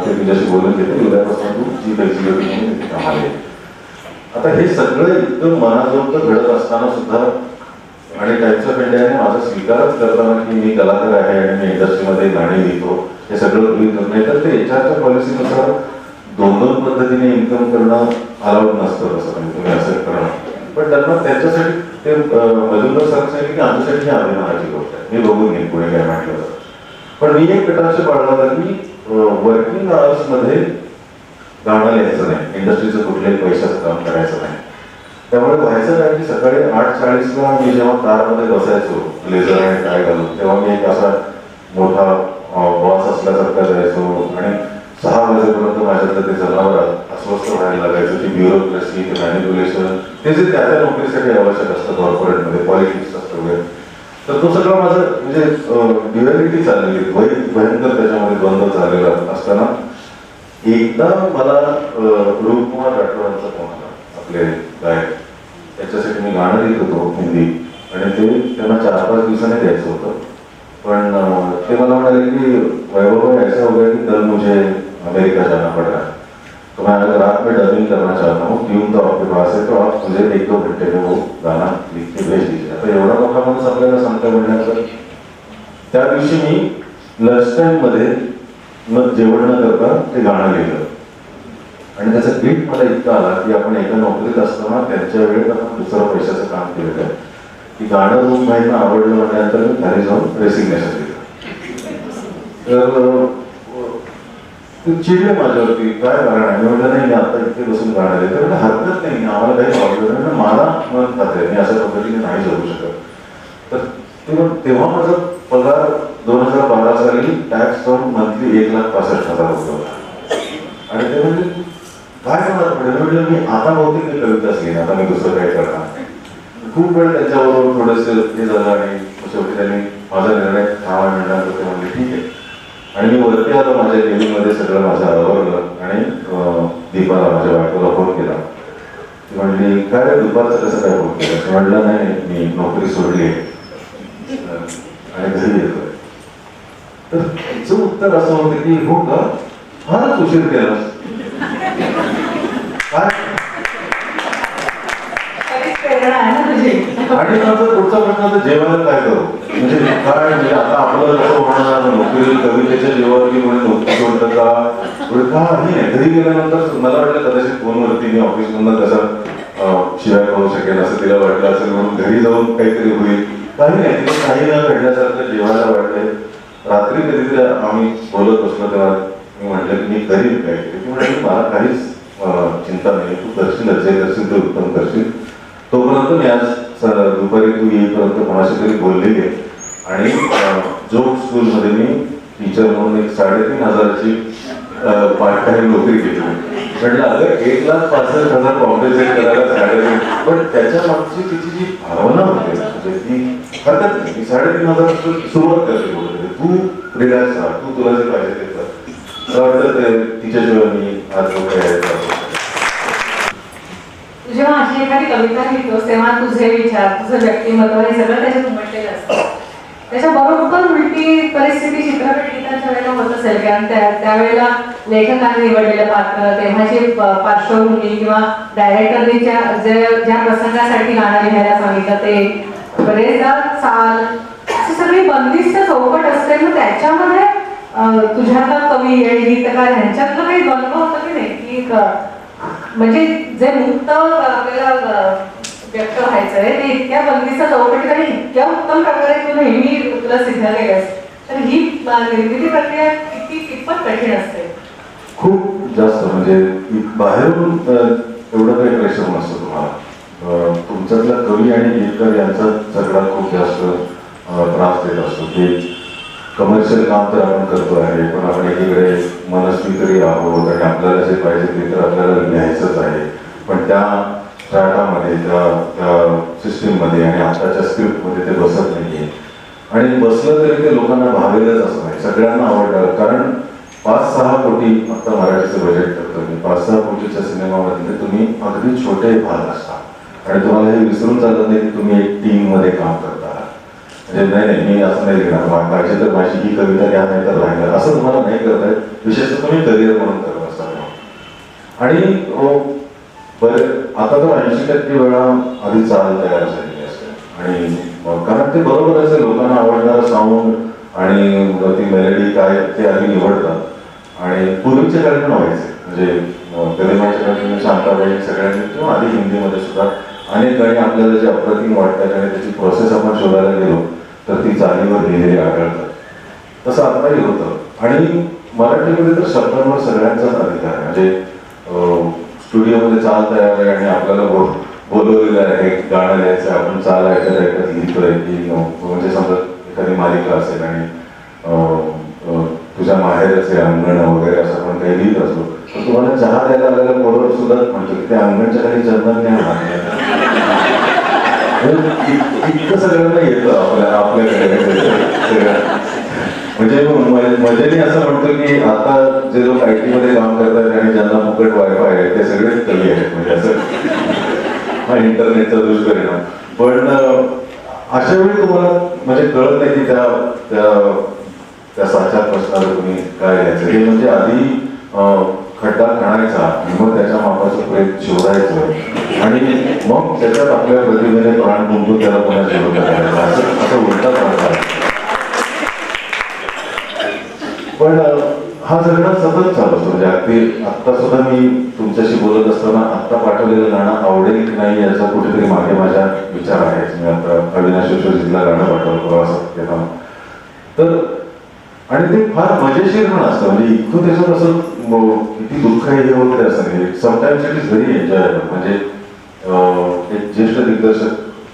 ते तुझ्याशी बोलून घेते, उद्यापासून तू जी पैसे घेऊन तिथे कामाला ये. आता हे सगळं इतकं मनाजोगतं घडत असताना सुद्धा आणि त्यांच्या पिंड्याने माझा स्वीकारच करताना की मी कलाकार आहे आणि मी इंडस्ट्रीमध्ये गाणी लिहितो, हे सगळं गृहीत धरून नाही तर ते एचआरच्या पॉलिसीनुसार 2-2 पद्धतीने इन्कम करणं अलाउड नसतं. असं म्हणजे तुम्ही असं करणं, पण त्यांना त्याच्यासाठी ते मजुमदार सर सांगितलं की आमच्यासाठी ही अभिमानाची गोष्ट आहे, मी बघून घेईन पुढे काय म्हटलं तर. पण मी एक कटाक्ष पाळला होता की वर्किंग आवर्समध्ये गाणं लिहायचं नाही, इंडस्ट्रीचं कुठल्याही पैशाचं काम करायचं नाही. त्यामुळे व्हायचं काय की सकाळी 8:40ला मी जेव्हा कारमध्ये बसायचो ब्लेझर आणि टाय घालून, तेव्हा मी एक असा मोठा बॉस असल्यासारखा जायचो आणि 6 वाजेपर्यंत माझ्याकडे ते जनावर अस्वस्थ व्हायला लागायचं की ब्युरोक्रेसी, ते मॅनिप्युलेशन, ते जे त्या नोकरीसाठी आवश्यक असतं कॉर्पोरेटमध्ये, पॉलिटिक्स असतं वगैरे. तर तो सगळं माझं म्हणजे ड्युअलिटी चाललेली, भयंकर त्याच्यामध्ये द्वंद्व चाललेला असताना एकदा मला रूपकुमार राठोडांचा फोन आला, आपले गायक. त्याच्यासाठी मी गाणं लिहित होतो हिंदी आणि ते त्यांना 4-5 दिवसांनी द्यायचं होतं. पण ते मला म्हणाले की वैभव ऐसा हो गया कि कल मुझे अमेरिका जाना पड़ रहा है, तो मैं आज रात में डबिंग करना चाहता हूँ, ट्यून तो आपके पास है, तो आप मुझे 1-2 घंटे में वो गाना लिख के भेज दीजिए. आता एवढा मोठा माणूस आपल्याला सांगता म्हणण्याचं. त्या दिवशी मी लंच टाईममध्ये मग जेवण न करता ते गाणं लिहिलं आणि त्याचा गिफ्ट मला इतका आला की आपण एका नोकरीत असताना त्यांच्या वेळेत आपण दुसरं पैशाचं काम केलेलं आहे की गाणं रूम भाईंना आवडलं म्हटल्यानंतर मी घरी जाऊन रेसिग्नेशन दिलं. तर ते चिडले माझ्यावरती, काय कारण आहे? मी म्हटलं नाही, मी आता इथे बसून गाणं लिहिलं. तर हरकत नाही, आम्हाला काही प्रॉब्लेम नाही, मला मन खाते, मी अशा पद्धतीने नाही जगू शकत. तर तेव्हा माझा पगार 2012 साली टॅक्स करून मंथली 1,65,000 होता. आणि ते म्हणजे काय होणार पुढे? म्हटलं मी आता बहुतेक मी कविताच लिहिण, आता मी दुसरं काय करणार. खूप वेळ त्यांच्याबरोबर थोडंसं हे झालं आणि शेवटी त्यांनी माझा निर्णय थांबा म्हणल्यानंतर ते म्हणले ठीक आहे. आणि मी वरती आलो, माझ्या केबिनमध्ये सगळं माझं आवरलं आणि दीपाला, माझ्या बायकोला फोन केला. ती म्हणली काय रे दुपारचं कसं काय फोन केलं? म्हटलं नाही, मी नोकरी सोडली आणि घरी येतोय. तर तिचं उत्तर असं होतं की हो का, फारच उशीर केलास. काय आणि नंतर पुढचा प्रश्न तर जेवायला काय करू, म्हणजे काय म्हणजे आता आपलं कसं होणार, नोकरी कवितेच्या जेवावरती म्हणजे नोकरी सोडतं का पुढे काही नाही. घरी गेल्यानंतर मला वाटलं कदाचित फोनवरती मी ऑफिसमधनं कसं शिवाय पाहू शकेल असं तिला वाटलं असेल, म्हणून घरी जाऊन काहीतरी होईल. काही नाही, तिथे काही न घडल्यासारखं जेवायला वाटलंय. रात्री कधीतरी आम्ही बोलत बसलो तेव्हा मी म्हटलं की मी करीन काहीतरी. ती म्हणाली मला काहीच चिंता नाही, तू करशील, जे करशील ते उत्तम करशील. तोपर्यंत मी आज दुपारी तू येईपर्यंत कोणाशी तरी बोललेली आहे आणि जोक स्कूलमध्ये मी टीचर म्हणून एक 3,500ची पार्ट टाइम नोकरी केली. म्हटलं अगं 1,65,000 कॉम्पेन्सेट करायला सॅलरी, पण त्याच्या मागची तिची जी भावना होती म्हणजे ती हरकत नाही, मी 3,500 सुरुवात करते बोलते, तू रिलॅक्स राहा, तू तुला जे पाहिजे ते कर. मला वाटतं तिच्याशिवाय मी आज जो काही जेव्हा अशी एखादी कविता लिहितोस तेव्हा तुझे विचार, तुझं व्यक्तिमत्व हे सगळं त्याच्यात उमटलेलं असतं. त्याच्या बरोबर उलटी परिस्थिती चित्रपट गीतांच्या वेळेला होत असेल, कारण त्यावेळेला लेखकाने निवडलेलं पात्र, तेव्हाची पार्श्वभूमी किंवा डायरेक्टरने ज्या प्रसंगासाठी गाणं लिहायला सांगितलं ते बरेचदा चाल अशी सगळी बंदिस्त चौकट असते. मग त्याच्यामध्ये तुझ्या कवी आणि गीतकार ह्यांच्यातलं काही द्वंद्व होतं की नाही, की म्हणजे जे मुक्त आपल्याला व्यक्त व्हायचंय ते इतक्या बंदीचा चौकटीत आणि इतक्या उत्तम प्रकारे तू नेहमी तुला सिद्ध केलंस, तर ही निर्मिती प्रक्रिया कितपत कठीण असते? खूप जास्त, म्हणजे बाहेरून एवढं काही प्रेशर नसतं तुम्हाला. तुमच्यातला कवी आणि गीतकार यांचा झगडा खूप जास्त त्रास देत असतो की कमर्शियल काम तर आपण करतो आहे, पण आपण एकीकडे मनस्वी तरी आहोत आणि आपल्याला जे पाहिजे ते तर आपल्याला लिहायचंच आहे. पण त्या स्ट्रॅटामध्ये त्या सिस्टीममध्ये आणि आताच्या स्क्रिप्टमध्ये ते बसत नाहीये. आणि बसलं तरी ते लोकांना भावेलच असं नाही, सगळ्यांना आवडणार. कारण 5-6 कोटी आता मराठीचं बजेट करतो मी, 5-6 कोटीच्या सिनेमामध्ये तुम्ही अगदी छोटे भाग असता आणि तुम्हाला हे विसरून चालत नाही की तुम्ही एक टीम मध्ये काम करता. म्हणजे नाही मी असं नाही लिहिणार, पाहिजे तर माझी ही कविता घ्या, नाही तर राहिलं, असं तुम्हाला नाही करता येत. विशेषतः तुम्ही करिअर म्हणून करत असता. आणि आता तर 80% वेळा आधी चाल तयार झालेली असते आणि कारण ते बरोबर असेल, लोकांना आवडणारं साऊंड आणि ती मेलडी काय ते आधी निवडतात. आणि पूर्वीच्या काळी पण व्हायचे, म्हणजे गरिमाच्या काळी शांताबाई सगळ्यांनी किंवा आधी हिंदीमध्ये सुद्धा अनेक गाणी आपल्याला जे अप्रतिम वाटतात आणि त्याची प्रोसेस आपण शोधायला गेलो तर ती चालीवर लिहिलेली आढळतात. तसं आताही होतं. आणि मराठीमध्ये तर शब्दांवर सगळ्यांचाच अधिकार आहे. म्हणजे स्टुडिओमध्ये चाल तयार आहे आणि आपल्याला बोलवलेलं आहे, गाणं लिहायचं, आपण चाल ऐकत लिहितोय की म्हणजे समजा एखादी मालिका असेल आणि तुझ्या माहेरच आहे अंगण वगैरे असं आपण काही लिहित असतो, तर तुम्हाला चहा द्यायला आलेल्या पोरावर सुद्धा म्हणतो की त्या अंगणच्या काही चंदन नाही इतकं सगळ्यांना येतं आपल्याकडे सगळं. म्हणजे मजेने असं म्हणतो की आता जे लोक IT मध्ये काम करतात आणि ज्यांना फुकट वायफाय आहे ते सगळेच कमी आहेत. म्हणजे असं हा इंटरनेटचा दुष्परिणाम. पण अशा वेळी तुम्हाला म्हणजे कळत नाही की त्या साच्यात बसणारं तुम्ही काय लिहायचं. हे म्हणजे आधी खड्डा खणायचा आणि मग त्याच्या मापाचं प्रेम शोधायचं आणि मग त्याच्यात आपल्या प्रतिभेने प्राण गुंतून त्याला पुन्हा शोध करायचा, असं उलटा करतात. पण हा झगडा सतत चालू असतो. म्हणजे अगदी आत्ता सुद्धा मी तुमच्याशी बोलत असताना आत्ता पाठवलेलं गाणं आवडेल की नाही याचा कुठेतरी मागे माझा विचार आहे. मी आता अविनाश जोशीला गाणं पाठवलं प्रवासात तेव्हा. तर आणि ते फार मजेशीर पण असतं. म्हणजे इतकं त्याच्यात असं किती दुःख आहे हे वगैरे असं नाही. Sometimes it is very enjoyable. म्हणजे एक ज्येष्ठ दिग्दर्शक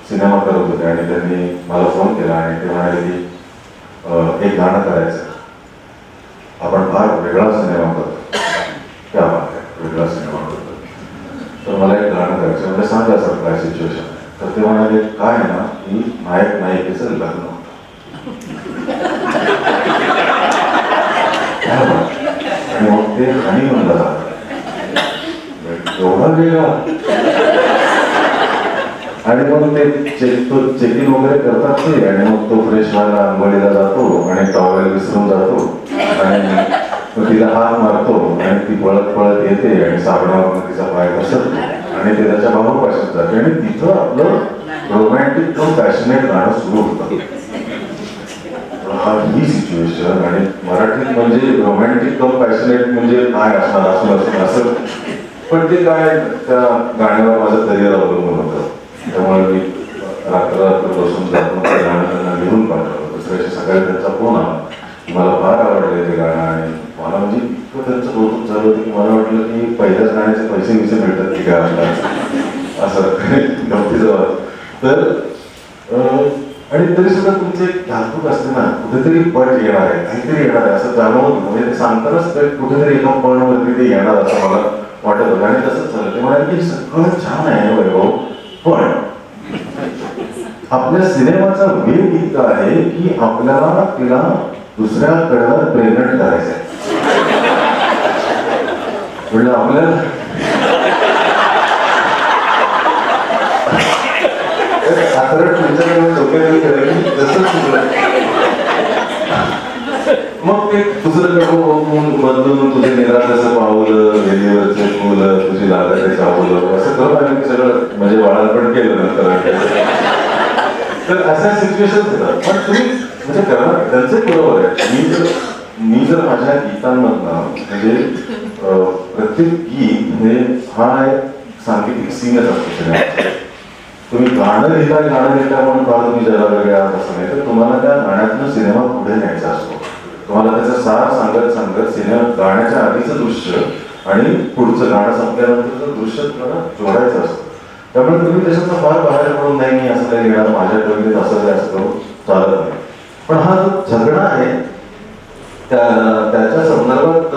सिनेमा करत होते आणि त्यांनी मला फोन केला आणि ते म्हणाले की एक गाणं करायचं, आपण फार वेगळा सिनेमा करतो, त्या वेगळा सिनेमा करतो, तर मला एक गाणं करायचं. म्हणजे सांगा सर काय सिच्युएशन आहे. तर ते म्हणाले काय आहे ना की नायक नायिकेचं लग्न होतं आणि मग ते हनीमूनला जातात. एवढा वेगळा. आणि मग ते चेकिंग वगैरे करतात ते आणि मग तो फ्रेश व्हायला आंघोळीला जातो आणि टॉवेल विसरून जातो आणि तिला हात मारतो आणि ती पळत पळत येते आणि साबणावरून तिचा पाय घसरतो आणि ते त्याच्या भावापासून जाते आणि तिथं आपलं रोमॅन्टिक कम पॅशनेट गाणं सुरू होतं. ही सिच्युएशन. आणि मराठीत म्हणजे रोमॅन्टिक कम पॅशनेट म्हणजे काय असणार असं. पण ते काय त्या गाण्यावर माझं करिअर अवलंबून होतं. त्यामुळे मी रात्र बसून जातो ते गाणं त्यांना लिहून पाठवलं. दुसऱ्या दिवशी सकाळी त्यांचा फोन आला, मला फार आवडले ते गाणं आणि मला म्हणजे इतकं त्यांचं कौतुक झालं होतं की मला वाटलं की पहिल्याच गाण्याचे पैसे मिळतात की काय असं गमतीचं. तर आणि तरी सुद्धा तुमचे धातूक असते ना, कुठेतरी पट येणार आहे, काहीतरी येणार आहे असं जाणवत होतं. म्हणजे ते सांगतानाच कुठेतरी एका पणवरती ते येणार असं मला वाटत होतं. आणि तसंच झालं. ते म्हणाले की सगळं छान आहे वैभव, पण आपल्या सिनेमाचा वेग इतका आहे की आपल्याला तिला दुसऱ्याकडं प्रेग्नंट करायचं आहे. म्हणजे आपल्याला मग ते दुसरं बदलून तुझे निराशेचं पावलं, वेलीवरचे फुलं, तुझी लागायचे चावलं असं करून आम्ही सगळं म्हणजे बाळापण केलं नंतर. तर अशा सिच्युएशन होतात. पण तुम्ही म्हणजे करणार त्यांचंही बरोबर आहे. मी जर माझ्या गीतांमधनं म्हणजे प्रत्येक गीत म्हणजे हा एक सांगीतिक सीनच असतो. तुम्ही गाणं लिहिता म्हणून का तुम्ही जरा वेगळे आहात असं नाही, तर तुम्हाला त्या गाण्यातनं सिनेमा पुढे न्यायचा असतो. तुम्हाला त्याचं सार सांगत सिनेमा गाण्याच्या आधीचं दृश्य आणि पुढचं गाणं संपल्यानंतरचं दृश्य तुम्हाला जोडायचं असतं. त्यामुळे तुम्ही त्याच्यातनं फार बाहेर पडून नाही मी असं काही लिहिणार, माझ्या कवितेत असं काय असं करून चालत नाही. पण हा जो झगडा आहे त्याच्या संदर्भात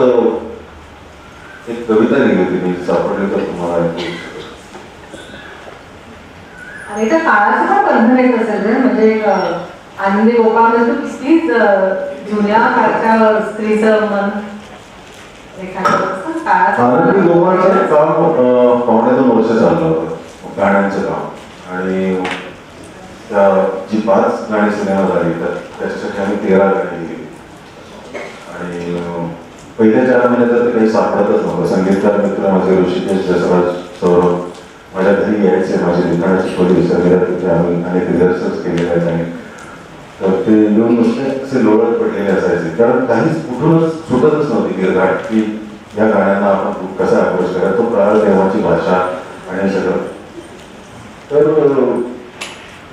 एक कविता लिहिली होती मी, सापडली तर तुम्हाला ऐकू. आणि त्या काळाचं पण बंधन येत असेल रे, म्हणजे एक आनंदी गोपाळ म्हणजे कितीच जुन्या काळच्या स्त्रीचं मन एखादं असतं काळाचं आनंदी गोपाळचं काम 2.5 वर्ष चाललं होतं गाण्यांचं काम. आणि त्या जी 5 गाणी सिनेमात आली तर त्याच्यासाठी आम्ही 13 गाणी लिहिली. आणि पहिल्या 4 महिन्यात तर काही सापडतच नव्हतं. संगीतकार मित्र माझे ऋषिकेश जसराज सौरभ माझ्या घरी यायचे, माझी लिखाणाची खोली विसरलेल्या तिथे आम्ही अनेक रिहर्सल्स केलेले आहेत. आणि तर ते येऊन नुसते असे लोळत पडलेले असायचे, कारण काहीच कुठूनच सुटतच नव्हती गिरघाट की या गाण्यांना आपण कसा अप्रोच करा. तो काळ, देवाची भाषा आणि सगळं. तर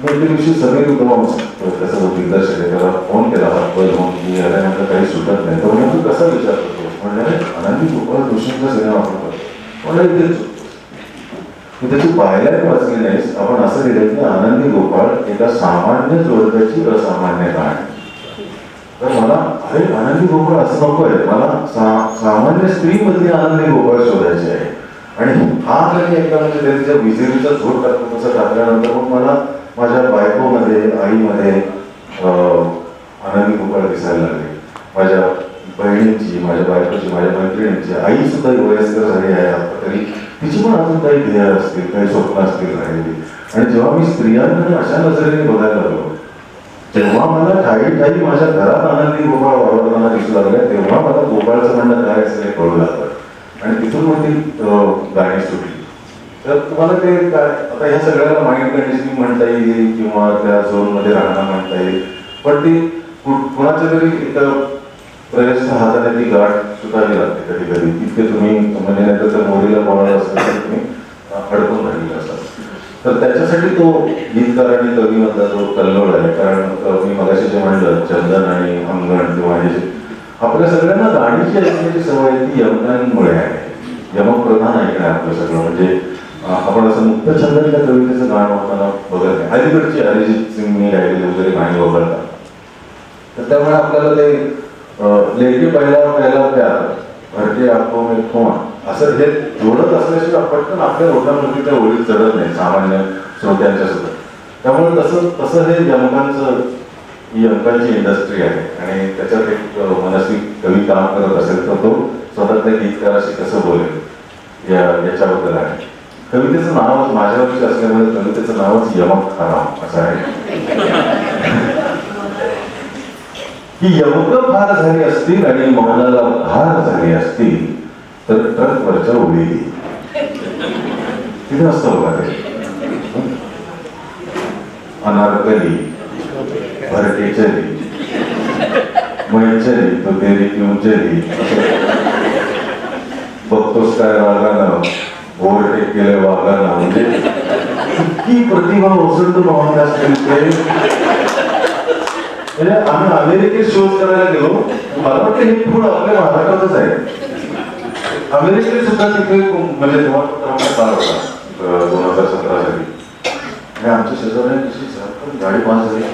मग दिवशी सगळे उद्भव त्याचा जो दिग्दर्शक आहे त्याला फोन केला हातबल म्हणून की याल्यानंतर काही सुटत नाही. तर म्हणजे तू कसा विचार करतो म्हणजे आनंदी गोपाळ जोशींचा सिनेमा आपण करतो म्हणजे इथे चुकतोस. तू त्याची पाहायलाही वाचली नाहीस. आपण असं लिहिलं की आनंदी गोपाळ एका सामान्य जोडप्याची असामान्य कहाणी. तर मला अरे आनंदी गोपाळ असं नको आहे, मला सामान्य स्त्रीमधली आनंदी गोपाळ शोधायची आहे. आणि हा जरी एकदा म्हणजे त्यांच्या विजेरीचा झोड टाकतो तसं टाकल्यानंतर मग मला माझ्या बायकोमध्ये, आईमध्ये आनंदी गोपाळ दिसायला लागले. माझ्या बहिणींची, माझ्या बायकोची, माझ्या मैत्रिणींची आई सुद्धा वयस्कर झाली आहे आता तरी तिची पण अजून काही ध्येय असतील, काही स्वप्न असतील राहिली. आणि जेव्हा मी स्त्रियांकडे अशा नजरेने बघायला लागलो तेव्हा मला ठाई माझ्या घरात आनंदी गोपाळ वावरताना दिसू लागल्या. तेव्हा मला गोपाळचं म्हणणं काय असेल हे कळू लागलं. आणि तिथून मग ती गाणी सुटली. तर तुम्हाला ते काय आता ह्या सगळ्याला माइंड कंडिशनिंग म्हणता येईल किंवा त्या झोनमध्ये राहणं म्हणता येईल. पण ती कुणाच्या तरी एका प्रयत्न हाताने ती गाठ सुटावी लागते कधी कधी. तितके तुम्ही म्हणजे नाही तर मोरीला बोलायला असेल तर तुम्ही अडकून राहिलेला असाल. तर त्याच्यासाठी तो गीतकार आणि कवीमधला जो कल्लोळ आहे. कारण मी मगाशी जे म्हणलं चंदन आणि अंगण किंवा हे जे आपल्या सगळ्यांना गाणीची ऐकण्याची सवय ती यमकांमुळे आहे. यमक प्रधान ऐकणं आहे आपलं सगळं. म्हणजे आपण असं मुक्तछंदाच्या कवितेचं गाणं होताना बघत नाही. अलीकडची अरिजित सिंगनी गायलेली वगैरे गाणी वगळतात. तर त्यामुळे आपल्याला ते लेके पहिला प्यार भरते आपको में फोन असं हे जोडत असल्याशिवाय पटकन आपल्या ओठांमध्ये त्या ओळीत चढत नाही सामान्य श्रोत्यांच्या सुद्धा. त्यामुळे तसं हे यमकांचं ही यमकांची इंडस्ट्री आहे. आणि त्याच्यात एक मनस्वी कवी काम करत असेल तर तो स्वतः त्या गीतकाराशी कसं बोलेल याच्याबद्दल आहे. कवितेचं नावच माझ्यावरची असल्यामुळे कवितेचं नावच यमक हराम असं आहे. की यमक फार झाली असतील आणि मौनाला भार झाली असतील तर ट्रकवरच्या ओळी तिथे असतं बघा ते अनारकली भरटे चली मैं चली तो तेरी क्यों चली बघतोस काय रागानं ओव्हरटेक केलं वागानं. म्हणजे इतकी प्रतिभा ओसंडून वाहत असतील ते. म्हणजे आम्ही अमेरिकेत शोध करायला गेलो. मला वाटतं हे पुढं आपल्या महाराष्ट्रातच आहे. अमेरिकेत सुद्धा तिथे म्हणजे तेव्हा काळ होता 2017 साली. आणि आमच्या शेजाऱ्याने कशी झटकन गाडी पास झाली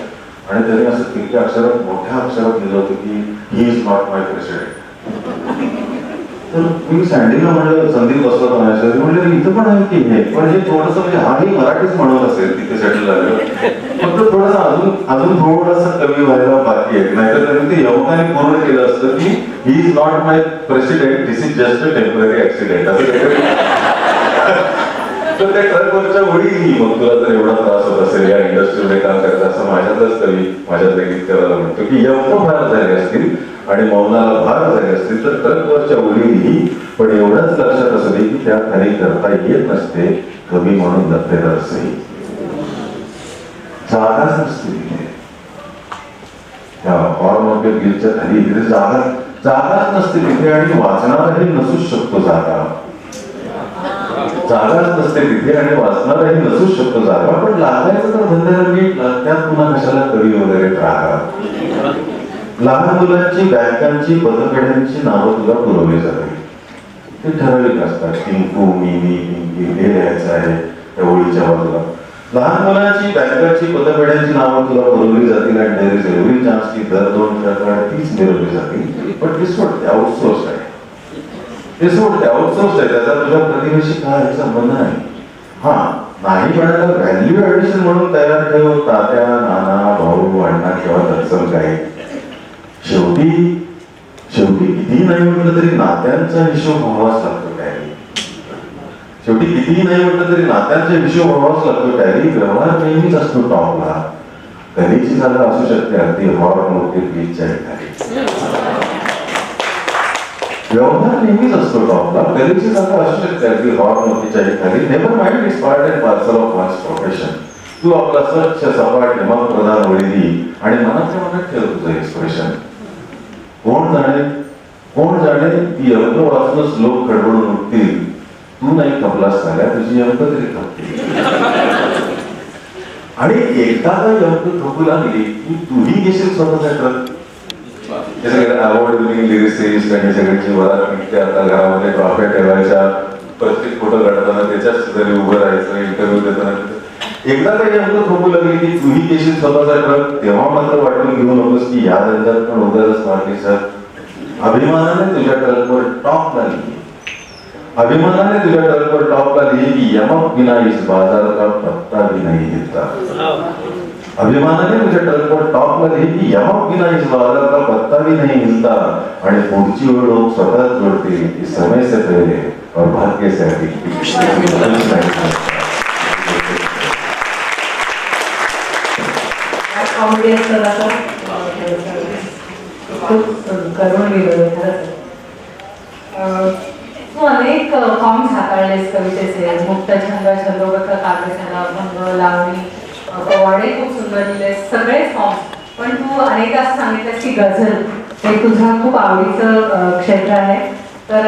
आणि त्याने असं तिरक्या अक्षरात मोठ्या अक्षरात लिहिलं होतं की he is not my president. तर मी सँडीला म्हणलं संदीप बसला होता माझ्या म्हणलं इथं पण आहे की हे पण हे थोडंसं म्हणजे हाही मराठीच म्हणून असेल तिथे सेटल झालं. फक्त थोडंसं अजून थोडंसं कमी व्हायला बाकी आहे. नाहीतर त्यांनी ते यवकाने पूर्ण केलं असतं की he is not my president this is just a temporary accident असं. तर त्या ट्रकवरच्या ओळी मग तुला जर एवढा त्रास होत असेल या इंडस्ट्रीमध्ये काम करायचं असं माझ्यातच कवी माझ्यातल्या गीतकाराला म्हणतो की यवक भार झाले असतील आणि मौनाला भार झाले असतील तर ट्रकवरच्या ओळीही पण एवढंच लक्षात असू दे की त्या खाली करता येत नसते कवी म्हणून लपलेलं असेल. जागाच नसते तिथे त्या हॉर्न गिलच्या खाली इकडे जागाच नसते तिथे. आणि वाचणारही नसूच शकतो जागाच नसते तिथे आणि वाचणारही नसूच शकतो जागा. पण लागायचं तर धंद्याला नीट त्यात पुन्हा कशाला कवी वगैरे राहा. लहान मुलांची बँकांची पदपेढ्यांची नावं तुला पुरवली जाते. ते ठराविक असतात. टिंकू मिनी पिंकी हे लिहायचं आहे त्या ओळीच्या बाजूला. लहान मुलांची बँकांची पदपेढ्यांची नावं तुला पुरवली जातील आणि देर इज एव्हरी चान्स की दर 2 काळात तीच मिळवली जातील. पण ती सोडते आउटसोर्स आहे. ते सोडते आउटसोर्स आहे. त्याचा तुझ्या प्रतिभेशी काय संबंध नाही. हा नाही म्हणायला व्हॅल्यू ऍडिशन म्हणून तयार ठेव तात्या, नाना, भाऊ, अण्णा किंवा तत्सम काही. शेवटी शेवटी कितीही नाही म्हटलं तरी नात्यांचा हिशोब व्हावाच लागतो टॅरी. शेवटी कितीही नाही म्हटलं तरी नात्यांचा हिशोब व्हावाच लागतो टॅरी. व्यवहार नेहमीच असतो टॉपला. कधीची जागा असू शकते अगदी हॉर्न मोठे बीचच्या ठिकाणी. व्यवहार नेहमीच असतो टॉपला. कधीची जागा असू शकते अगदी हॉर्न मोठीच्या ठिकाणी. Never mind it's part and parcel of one's profession. तू आपला स्वच्छ सपाट मग प्रधान वैदी आणि मनातल्या मनात ठेव तुझं एक्सप्रेशन. कोण जाणे की अंक वाचूनच लोक खडबडून उठतील. तू नाही खपलास झाल्या तुझी अंक तरी खपतील. आणि एकदा का अंक खपू लागली की तूही घेशील स्वतःचा ट्रक. हे सगळे अवॉर्ड विनिंग लिरिसिस्ट आणि सगळ्यांची वरात निघते. आता घरामध्ये ट्रॉफ्या ठेवायच्या, प्रत्येक फोटो काढताना त्याच्याच जरी उभं राहायचं, इंटरव्ह्यू देताना. एकदा काही अंक खपू लागली की तूही घेशील स्वतःचा ट्रक. तेव्हा मात्र वाटून घेऊ नकोस की या धंद्यात पण उगाच मारली सर. अभिमानाने तुझ्या ट्रकवर टॉप लागली. अभिमानाने तुझ्या ट्रकवर टॉप लागली की यमक बिना इस बाजार का पत्ता भी नहीं हिलता. अभिमानाने तुझ्या ट्रकवर टॉप लागली की यमक बिना इस बाजार का पत्ता भी नहीं हिलता. आणि पुढची वेळ लोक स्वतःच जोडतील की समय से पहले और भाग्य से अधिक. कॉमेडी असतं खूप करून गेलो खरंच. तू अनेक फॉर्म्स हाताळलेस कवितेचे. मुक्त छंद, छंदोबद्ध काव्यसंग्रह, भंग, लावणी, पोवाडे खूप सुंदर लिहिलेस. सगळेच फॉर्म्स. पण तू अनेकदा असं सांगितलंस की गझल हे तुझं खूप आवडीचं क्षेत्र आहे. तर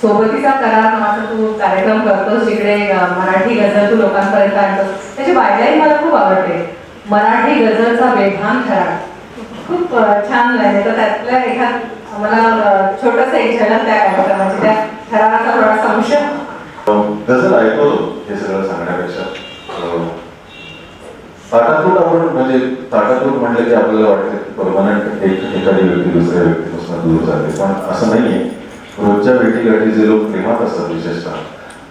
सोबतीचा करार नावाचा तू कार्यक्रम करतोस जिकडे मराठी गझल तू लोकांपर्यंत आणतोस. त्याची बायलाही मला खूप आवडते. मराठी गझलचा बेभान थरार खूप छान आहे. तर त्यातल्या एखाद मला छोटंसं एक झलक त्या कार्यक्रमाची, त्या थराराचा थोडासा अंश. गझल ऐकवतो हे सगळं सांगण्यापेक्षा ताटातूट आपण म्हणजे ताटातूट म्हणलं की आपल्याला वाटतं की परमनंट एखादी व्यक्ती दुसऱ्या व्यक्तीपासून दूर जाते. पण असं नाहीये. रोजच्या भेटीगाठी जे लोक प्रेमात असतात विशेषतः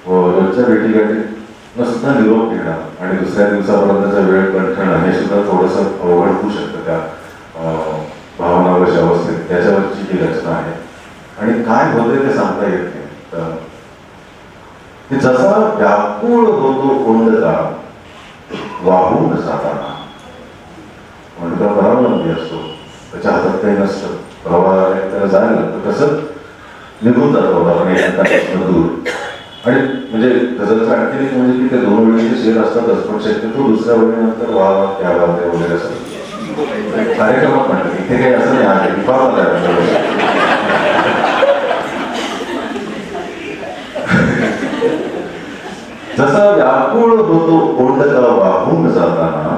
रोजच्या भेटीगाठी सुद्धा निरोप घेणं आणि दुसऱ्या दिवसापर्यंतचा वेळ कंठणं हे सुद्धा थोडंसं अवघड होऊ शकतं त्या भावनावश अवस्थेत. त्याच्यावरची ही रचना आहे. आणि काय होते ते सांगता येत नाही. की जसा व्याकुळ होतो कोंडका वाहून जाताना. म्हणजे तो परावलंबी असतो, त्याच्या हातात काही नसतं, प्रवाहाने त्याला जायला लागतं. तसं निघून जातो आपण एखाद्यापासून दूर. आणि म्हणजे गझलचं आणखी एक म्हणजे की ते दोन वेळेचे शेर असतातच, पण शक्यतो दुसऱ्या वेळेनंतर वा वा त्या वा ते वगैरे असं कार्यक्रमात म्हणतात. इथे काही असं नाही आहे जसा व्याकुळ होतो कोंडका वाहून जाताना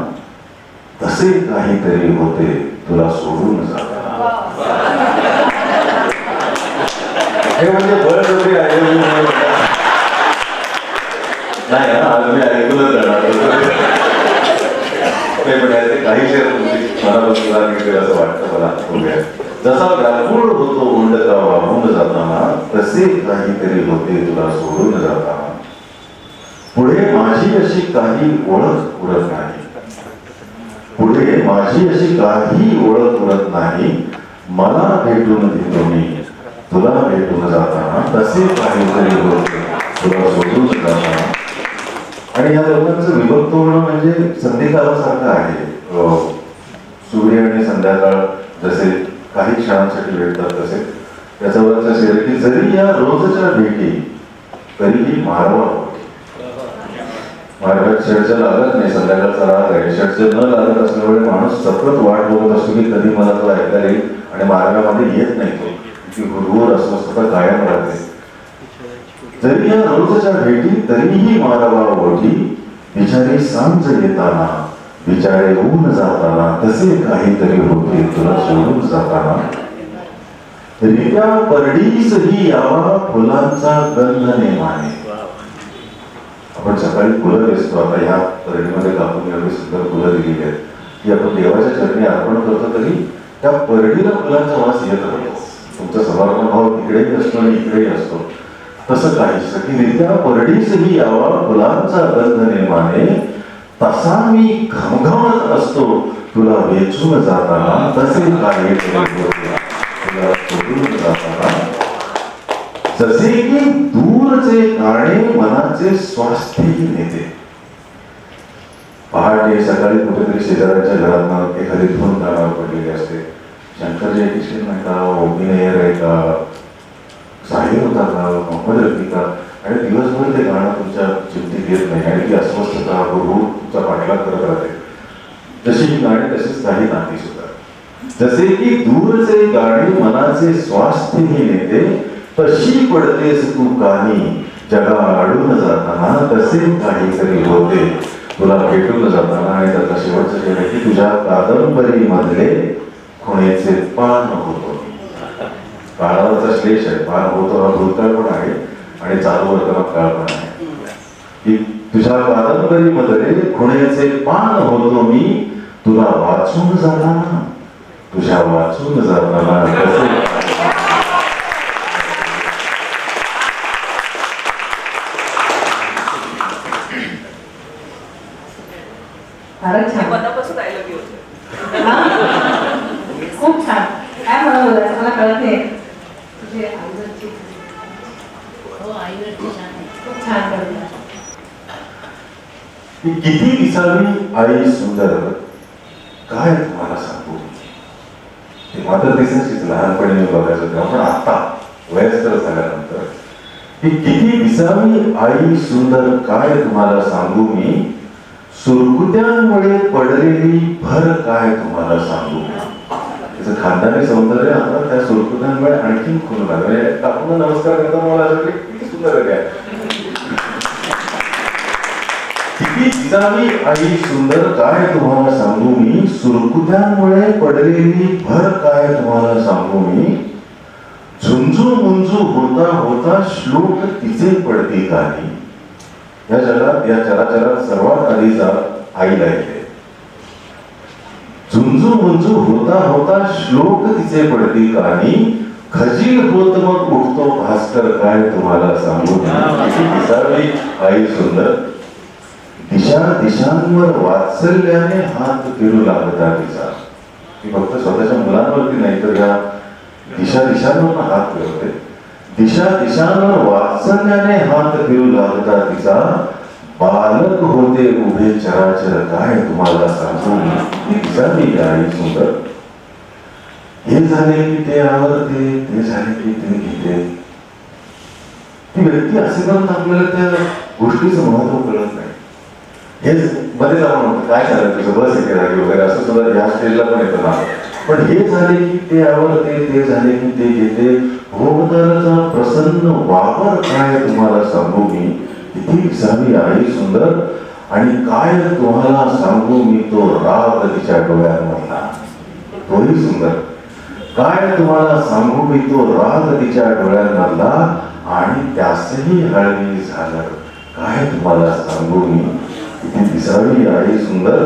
तसे काहीतरी होते तुला सोडून जाताना. हे म्हणजे बळजबरी आहे नाही ना. आज मी ऐकूनच जाणार पण याचे काही शेर मनापासून असं वाटतं मला. बघूया. जसा व्याकुळ होतो कोंडका वाहून जाताना तसे काहीतरी होते तुला सोडून जाताना. पुढे माझी अशी काही ओळख उरत नाही. पुढे माझी अशी काही ओळख उरत नाही. मला भेटून घेतो मी तुला भेटून जाताना तसे काहीतरी होते तुला सोडून जाताना. आणि या लोकांचं विभक्त होणं म्हणजे संधिकालासारखं आहे. सूर्य आणि संध्याकाळ जसे काही क्षणांसाठी भेटतात तसे त्याच्यावरचं शेर की जरी या रोजच्या भेटी तरीही मारवा मार्गात षडचं लागत नाही. संध्याकाळचा राग आहे. षडचं न लागत असल्यामुळे माणूस सतत वाट बघत असतो की कधी मला तो ऐकायला येईल आणि मार्गामध्ये येत नाही. तो ती हुरहुर अस्वस्थता कायम राहते. जरी या रोजच्या भेटी तरीही मारावा ओढी. बिचारे सांज येताना बिचारे ऊन जाताना तसे काहीतरी होते तुला सोडून जाताना. रित्या परडीसही यावा फुलांचा गंध नेमाने. आपण सकाळी फुलं वेचतो. आता ह्या परडीमध्ये कापून एवढी सुंदर फुलं दिलेली आहेत की आपण देवाच्या चरणी अर्पण करतो तरी त्या परडीला फुलांचा वास येत राहतो. तुमचा समारंभ भाव तिकडेही असतो आणि इकडेही असतो. तसं काहीच की नित्या परडीसही यावा फुलांचा गंध नेमाने, तसा मी घमघमत असतो तुला वेचून जाताना, तसे काही तुला सोडून जाताना. जसे की दूरचे गाणे मनाचे स्वास्थ्यही नेते. पहाटे सकाळी कुठेतरी शेजाऱ्याच्या घरात एखादी धून कानावर पडलेली असते. शंकर जयकिशन नाही का, ओबी नयर आहे का, साहिर होता का, मोहम्मद रफी का, आणि दिवसभर ते गाणं तुमच्या चिमटीत येत नाही आणि ती अस्वस्थता हुरहुर तुमचा पाठलाग करत राहते. जशी ही गाणी तशीच काही नाती सुद्धा. जसे की दूरचे गाणी मनाचे स्वास्थ्यही नेते, तशी पडतेस तू कानी जगा आडून जाताना, तसे काहीतरी होते तुला भेटून जाताना. आणि त्याचा शेवटचं शेवट आहे की तुझ्या कादंबरी मधले खुणेचे पान होतो. काळावरचा श्लेष आहे. पान होतो हा भूतकाळ पण आहे आणि चालू वर्तमान काळ पण आहे. की तुझ्या कादंबरी मधले खुणेचे पान होतो मी, तुला वाचून जाताना, तुझ्या वाचून जाताना कसे. फारच छान. मनापासून आय लव्ह यू होते. हा? खूप छान. काय म्हणत होता मला कळत नाही. तुझे आईवरची खूप छान कविता. की किती दिसावी आई सुंदर, काय तुम्हाला सांगू. ते मात्र दिसायचीच लहानपणी मी बघायचो तेव्हा, पण आता वयस्कर झाल्यानंतर की किती दिसावी आई सुंदर, काय तुम्हाला सांगू मी. सुरकुत्यांमुळे पडलेली भर, काय तुम्हाला सांगू. त्याचं खानदानी सौंदर्य आता त्या सुरकुत्यांमुळे आणखीन खुलून आलं. म्हणजे टाकून नमस्कार करताना मला असं वाटलं किती सुंदर आहे काय. किती दिसावी आई सुंदर, काय तुम्हाला सांगू मी. सुरकुत्यांमुळे पडलेली भर, काय तुम्हाला सांगू मी. झुंजू मुंजू होता होता श्लोक तिचे पडते कानी. या जगात या चराचरात सर्वात आधीचा आईला येते. झुंजू मुंजू होता होता श्लोक तिचे पडती कानी. खजील होत मग उठतो भास्कर, काय तुम्हाला सांगू. दिसावी आई सुंदर, दिशा दिशांवर वात्सल्याने हात फिरू लागता तिचा. ती फक्त स्वतःच्या मुलांवरती नाही तर या दिशा दिशांवर हात फिरवते. दिशा दिशांवर वात्सल्याने हात फिरू लागता तिचा. बालक होते उभे चराचर, काय तुम्हाला सांगू. ती दिसावी आई सुंदर. हे झाले की ते आवडते, ते झाले की ते घेते. ती व्यक्ती असे म्हणून आपल्याला त्या गोष्टीचं महत्व कळत नाही. हेच मध्ये आपण म्हणतो काय झालं तुझं, बस इथे राहिली वगैरे असं सुद्धा या स्टेजला पण येतं ना. पण हे झाले की ते आवडते, ते झाले की ते घेते. भोवतालचा प्रसन्न वापर, काय तुम्हाला सांगू मी. किती दिसावी आई सुंदर, आणि काय तुम्हाला सांगू मी तो राग तिच्या डोळ्यांमधला, तोही सुंदर. काय तुम्हाला सांगू मी तो राग तिच्या डोळ्यांमधला, आणि त्यासही हळवी झालं, काय तुम्हाला सांगू मी. किती दिसावी आई सुंदर.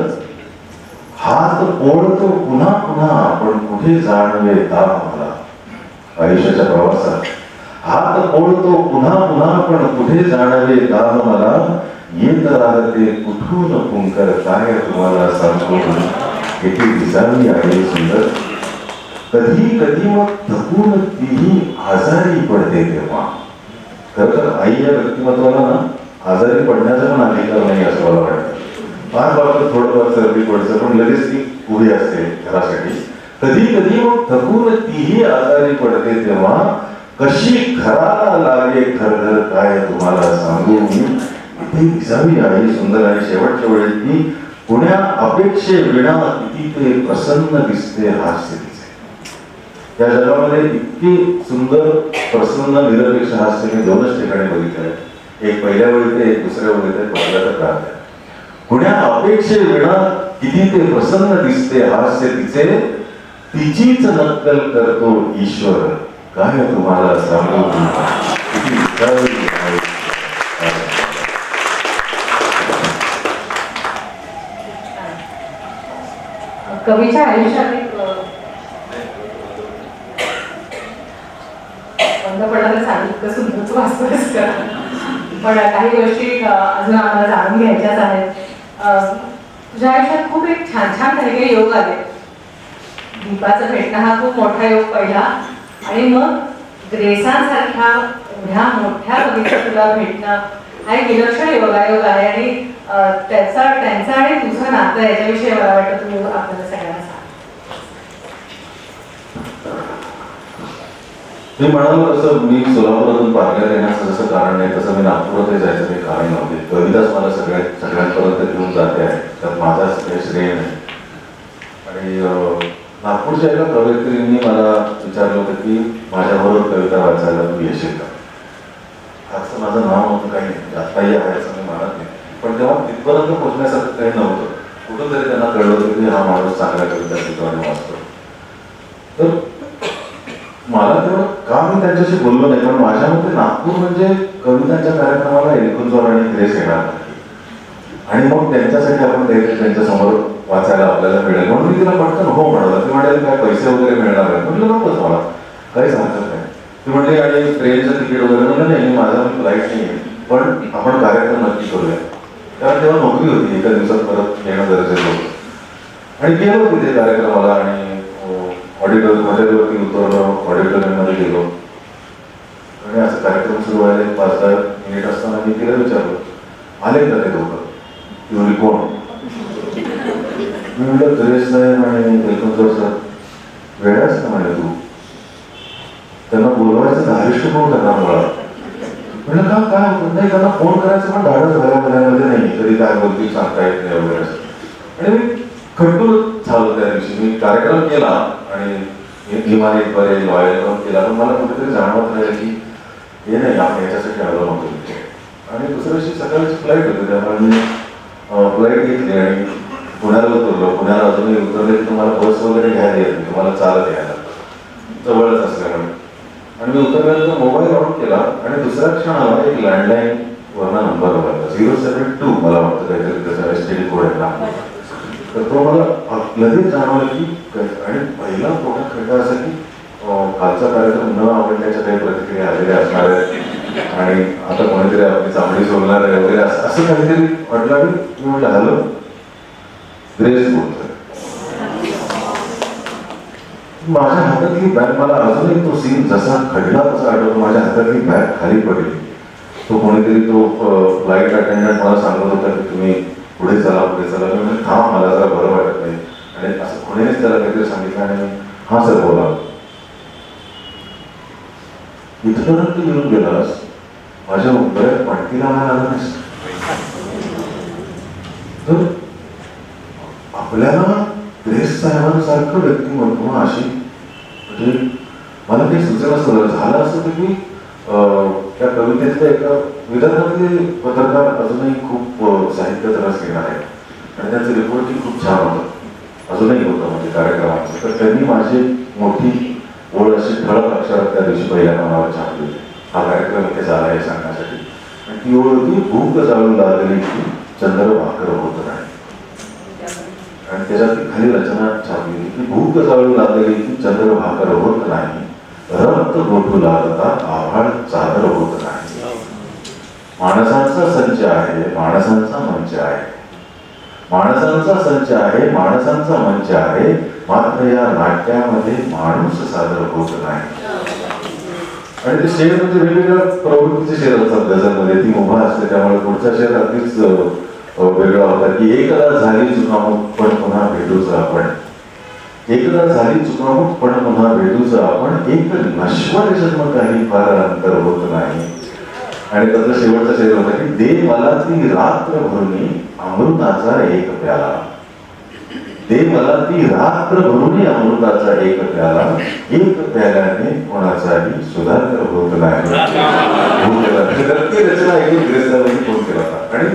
हात ओढतो पुन्हा पुन्हा, पण कुठे जाणवे दाम मला. आयुष्याच्या प्रवासात हात ओढतो पुन्हा पुन्हा, पण कुठे जाणवे दाम मला. येत राहते कुठून पुंकर, काय तुम्हाला सांगू. किती दिसावी आई सुंदर. कधी कधी मग थकून तीही आजारी पडते तेव्हा. खरं तर आई या व्यक्तिमत्वाला ना आजारी पडण्याचा पण अधिकार नाही असं मला वाटतं. फार बाबत थोडंफार सर्दी पडतं, पण लगेच ती उभी असते घरासाठी. कधी कधी मग थकून तीही आजारी पडते तेव्हा. कशी घराला लागे घरघर, काय तुम्हाला सांगू मी. इथे दिसावी आई सुंदर. आणि शेवटच्या वेळी ती पुण्या अपेक्षे विना किती ते प्रसन्न दिसते हास्य तिचे. या जगामध्ये इतकी सुंदर प्रसन्न निरपेक्ष हास्य मी दोनच ठिकाणी बघितलं. एक पहिल्या वेळी, एक दुसऱ्या वेळी, पहिल्या तर प्रार्थना. पुण्या अपेक्षे विना किती ते प्रसन्न दिसते हास्य तिचे. तिचीच नक्कल करतो ईश्वर, काय तुम्हाला सांगू. कवीच्या आयुष्यात एक बंद पडायला सांगितलं इतकं सुंदर तू वाचतोस का. पण काही गोष्टी अजून आम्हाला जाणून घ्यायच्याच आहेत. तुझ्या आयुष्यात खूप एक छान छान काही काही योग आले. दीपाचं भेटणं हा खूप मोठा योग पहिला, आणि मग ग्रेसांसारख्या एवढ्या मोठ्या कवीचं तुला भेटणं हा एक विलक्षण योगायोग आहे. आणि त्यांचं आणि तुझं नातं याच्याविषयी मला वाटतं तू आपल्याला सगळ्यांना सांग. मी म्हणालो तसं मी सोलापुरातून पारनेर येण्याचं जसं कारण नाही तसं मी नागपुरातही जायचं काही कारण नव्हते. कविताच मला सगळ्यांपर्यंत घेऊन जाते आहे, त्यात माझा काही श्रेय नाही. आणि नागपूरच्या एका कवयित्रींनी मला विचारलं होतं की माझ्याबरोबर कविता वाचायला तू येशील का. असं माझं नाव नव्हतं, काही नाही, आत्ताही आहे असं मी मानत नाही. पण तेव्हा तिथपर्यंत पोचण्यासारखं काही नव्हतं. कुठं तरी त्यांना कळलं होतं की हा माणूस चांगल्या कविता शिकतो आणि वाचतो. तर मला तेव्हा का मी त्यांच्याशी बोललो नाही, पण माझ्या मते नागपूर म्हणजे कवितांच्या कार्यक्रमाला एलकुंचवार आणि ग्रेस येणार नाही, आणि मग त्यांच्यासाठी आपण काहीतरी त्यांच्यासमोर वाचायला आपल्याला मिळेल. म्हणून मी तिला पटकन हो म्हणाला. ती म्हणाली काय पैसे वगैरे मिळणार आहे. म्हटलं नकोच मला, काहीच हरकत नाही. ती म्हटली आणि ट्रेनचं तिकीट वगैरे. म्हटलं नाही, माझा फ्लाईट नाही आहे, पण आपण कार्यक्रम नक्की करूया. कारण तेव्हा नोकरी होती, एका दिवसात परत येणं गरजेचं होतं. आणि गेलो तिथे कार्यक्रमाला आणि हॉटेलवरती उतरलो, ऑडिटोरियममध्ये गेलो आणि असं कार्यक्रम सुरू व्हायला 5-10 मिनिट असताना मी तिला विचारलो, आले का ते दोघं. ती बोलली कोण. मी म्हटलं सुरेश साहेब आणि एलकुंचवार सर. वेळाच का म्हणे तू, त्यांना बोलवायचं धारिष्ट कोण करणार मला. म्हटलं का काय होतं नाही, त्यांना फोन करायचं पण धाडस घरामध्ये नाही, कधी काय बोलतील सांगता येत नाही वगैरे असं. आणि मी खंडून झालो त्या दिवशी. मी कार्यक्रम केला आणि इमारत बरे लॉयल पण केला, पण मला कुठेतरी जाणवत राहिलं की हे नाही, आपण याच्यासाठी आलो नव्हतो तिथे. आणि दुसऱ्या दिवशी सकाळची फ्लाईट होती, त्यामुळे मी फ्लाईट घेतली आणि पुण्याला उतरलो. पुण्याला अजूनही उतरले की तुम्हाला बस वगैरे घ्यायला येत नाही, तुम्हाला चालत यायला जवळच असल्यामुळे. आणि मी उतरल्यानंतर मोबाईल ऑन केला आणि दुसऱ्या क्षणाला एक लँडलाईन वरना नंबर होता 072 मला वाटतं काहीतरी त्याचा STD कोड आहे ना. तर तो मला लगेच जाणवलं की, आणि पहिला मोठा खड्डा असा की कालचा कार्यक्रम न आवडण्याच्या काही प्रतिक्रिया आलेल्या असणार आहेत आणि आता कोणीतरी आपली चांगली सोडणार आहे वगैरे असं काहीतरी वाटलं. आणि मी म्हटलं हॅलो, ग्रेस बोलतोय. माझ्या हातातली बॅग, मला अजूनही तो सीन जसा घडला तसा आठवतो. माझ्या हातातली बॅग खाली पडली. तो कोणीतरी तो फ्लाईट अटेंडंट मला सांगत होता की तुम्ही पुढे चला पुढे चला. मी म्हणजे हा मला जरा बरं वाटत नाही, आणि असं कोणीच त्याला काहीतरी सांगितलं आणि हा सर बोला. इथपर्यंत येऊन गेलास, माझ्या बऱ्याच पाठकीला मला आला नाही. तर आपल्याला ग्रेस साहेबांसारखं व्यक्तिमत्व अशी, म्हणजे मला काही सुचना झालं असतं की त्या कवितेतल्या एका विदर्भातले पत्रकार अजूनही खूप साहित्यात रस घेणार आहे आणि त्यांचं रिपोर्टिंग खूप छान होतं, अजूनही होतं म्हणजे कार्यक्रमाचं. तर त्यांनी माझी मोठी ओळ अशी ठळक अक्षरात त्या दिवशी पहिल्या नावावर छापली, हा कार्यक्रम इथे झाला आहे सांगण्यासाठी. आणि ती ओळ होती, भूक जाळून लागली की चंद्र भाकर होत नाही. आणि त्याच्यात खाली रचना छापली की भूक जाळून लागली की चंद्र भाकर होत नाही, रक्त गोठू लागता आभाळ चादर होत नाही. माणसांचा संच आहे, माणसांचा मंच आहे, माणसांचा संच आहे, माणसांचा मंच आहे, मात्र या नाट्यामध्ये माणूस सादर होत नाही. आणि ते शेर म्हणजे वेगवेगळ्या प्रवृत्तीचे शेर असतात गझलमध्ये. ती मुभा असते त्यामुळे पुढचा शेर अगदीच वेगळा होता की एकदा झाली चुकामुक पण पुन्हा भेटूच आपण, एकदा झाली चुकामुक पण पुन्हा भेटूच आपण, एक नश्वर जन्म काही फार अंतर होत नाही. आणि त्यातला शेवटचा शेर होता की दे मला ती रात्र भरुनी अमृताचा एक प्याला, दे मला ती रात्र भरुनी अमृताचा एक प्याला, एक प्याल्याने कोणाचाही सुधाकर होत नाही. ती रचना ऐकून ग्रेसला फोन केला होता. आणि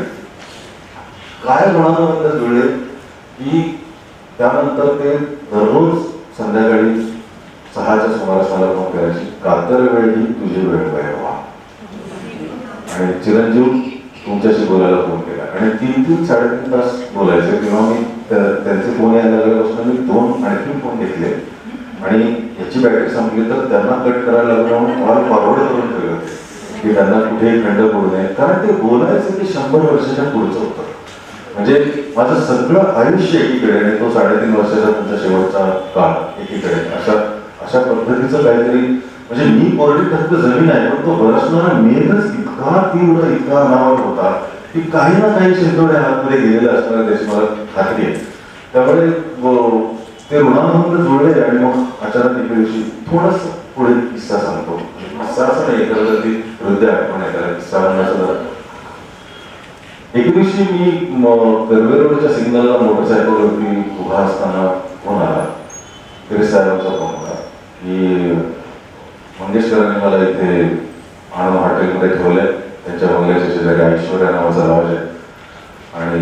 काय म्हणाला जुळले की त्यानंतर ते दररोज संध्याकाळी 6च्या सुमारास मला फोन करायची, कातर वेळ ही तुझी वेळ वैरवा. आणि चिरंजीव तुमच्याशी बोलायला फोन केला आणि 3-3 साडेतीन तास बोलायचे. तेव्हा मी त्यांचे फोन यायला लागल्यापासून मी 2 आणखी फोन घेतले आणि याची बॅटरी संपली तर त्यांना कट करायला लागलं म्हणून कॉल फॉरवर्ड करून ठेवलं की त्यांना कुठेही खंड पडू नये, कारण ते बोलायचं ते 100 वर्षाच्या पुढचं होतं. म्हणजे माझं सगळं आयुष्य एकीकडे आणि तो 3.5 वर्षाचा तुमचा शेवटचा काळ एकीकडे, अशा पद्धतीचं काहीतरी. म्हणजे मी कोरडी फक्त जमीन आहे, पण तो बरसणारा मेघच इतका तीव्र, इतका अनावर होता की काही ना काही शिंतोडे हातमध्ये गेलेलं असणार त्याची मला खात्री आहे. त्यामुळे ते ऋणानुबंध जुळले आणि मग अचानक एके दिवशी थोडस पुढे किस्सा सांगतो. किस्सा असं नाही, एखादा ती हृदय आठवण आहे त्याला किस्सा म्हणण्याचं. एके दिवशी मी कर्वे रोडच्या सिग्नलला मोटरसायकलवरती उभा असताना फोन आला. गिरीश साहेबांचा फोन होता की मंगेशकरांनी मला इथे आणून हॉटेलमध्ये ठेवलंय, त्यांच्या बंगल्याच्या शेजारी ऐश्वर्या नावाचा लॉज आहे आणि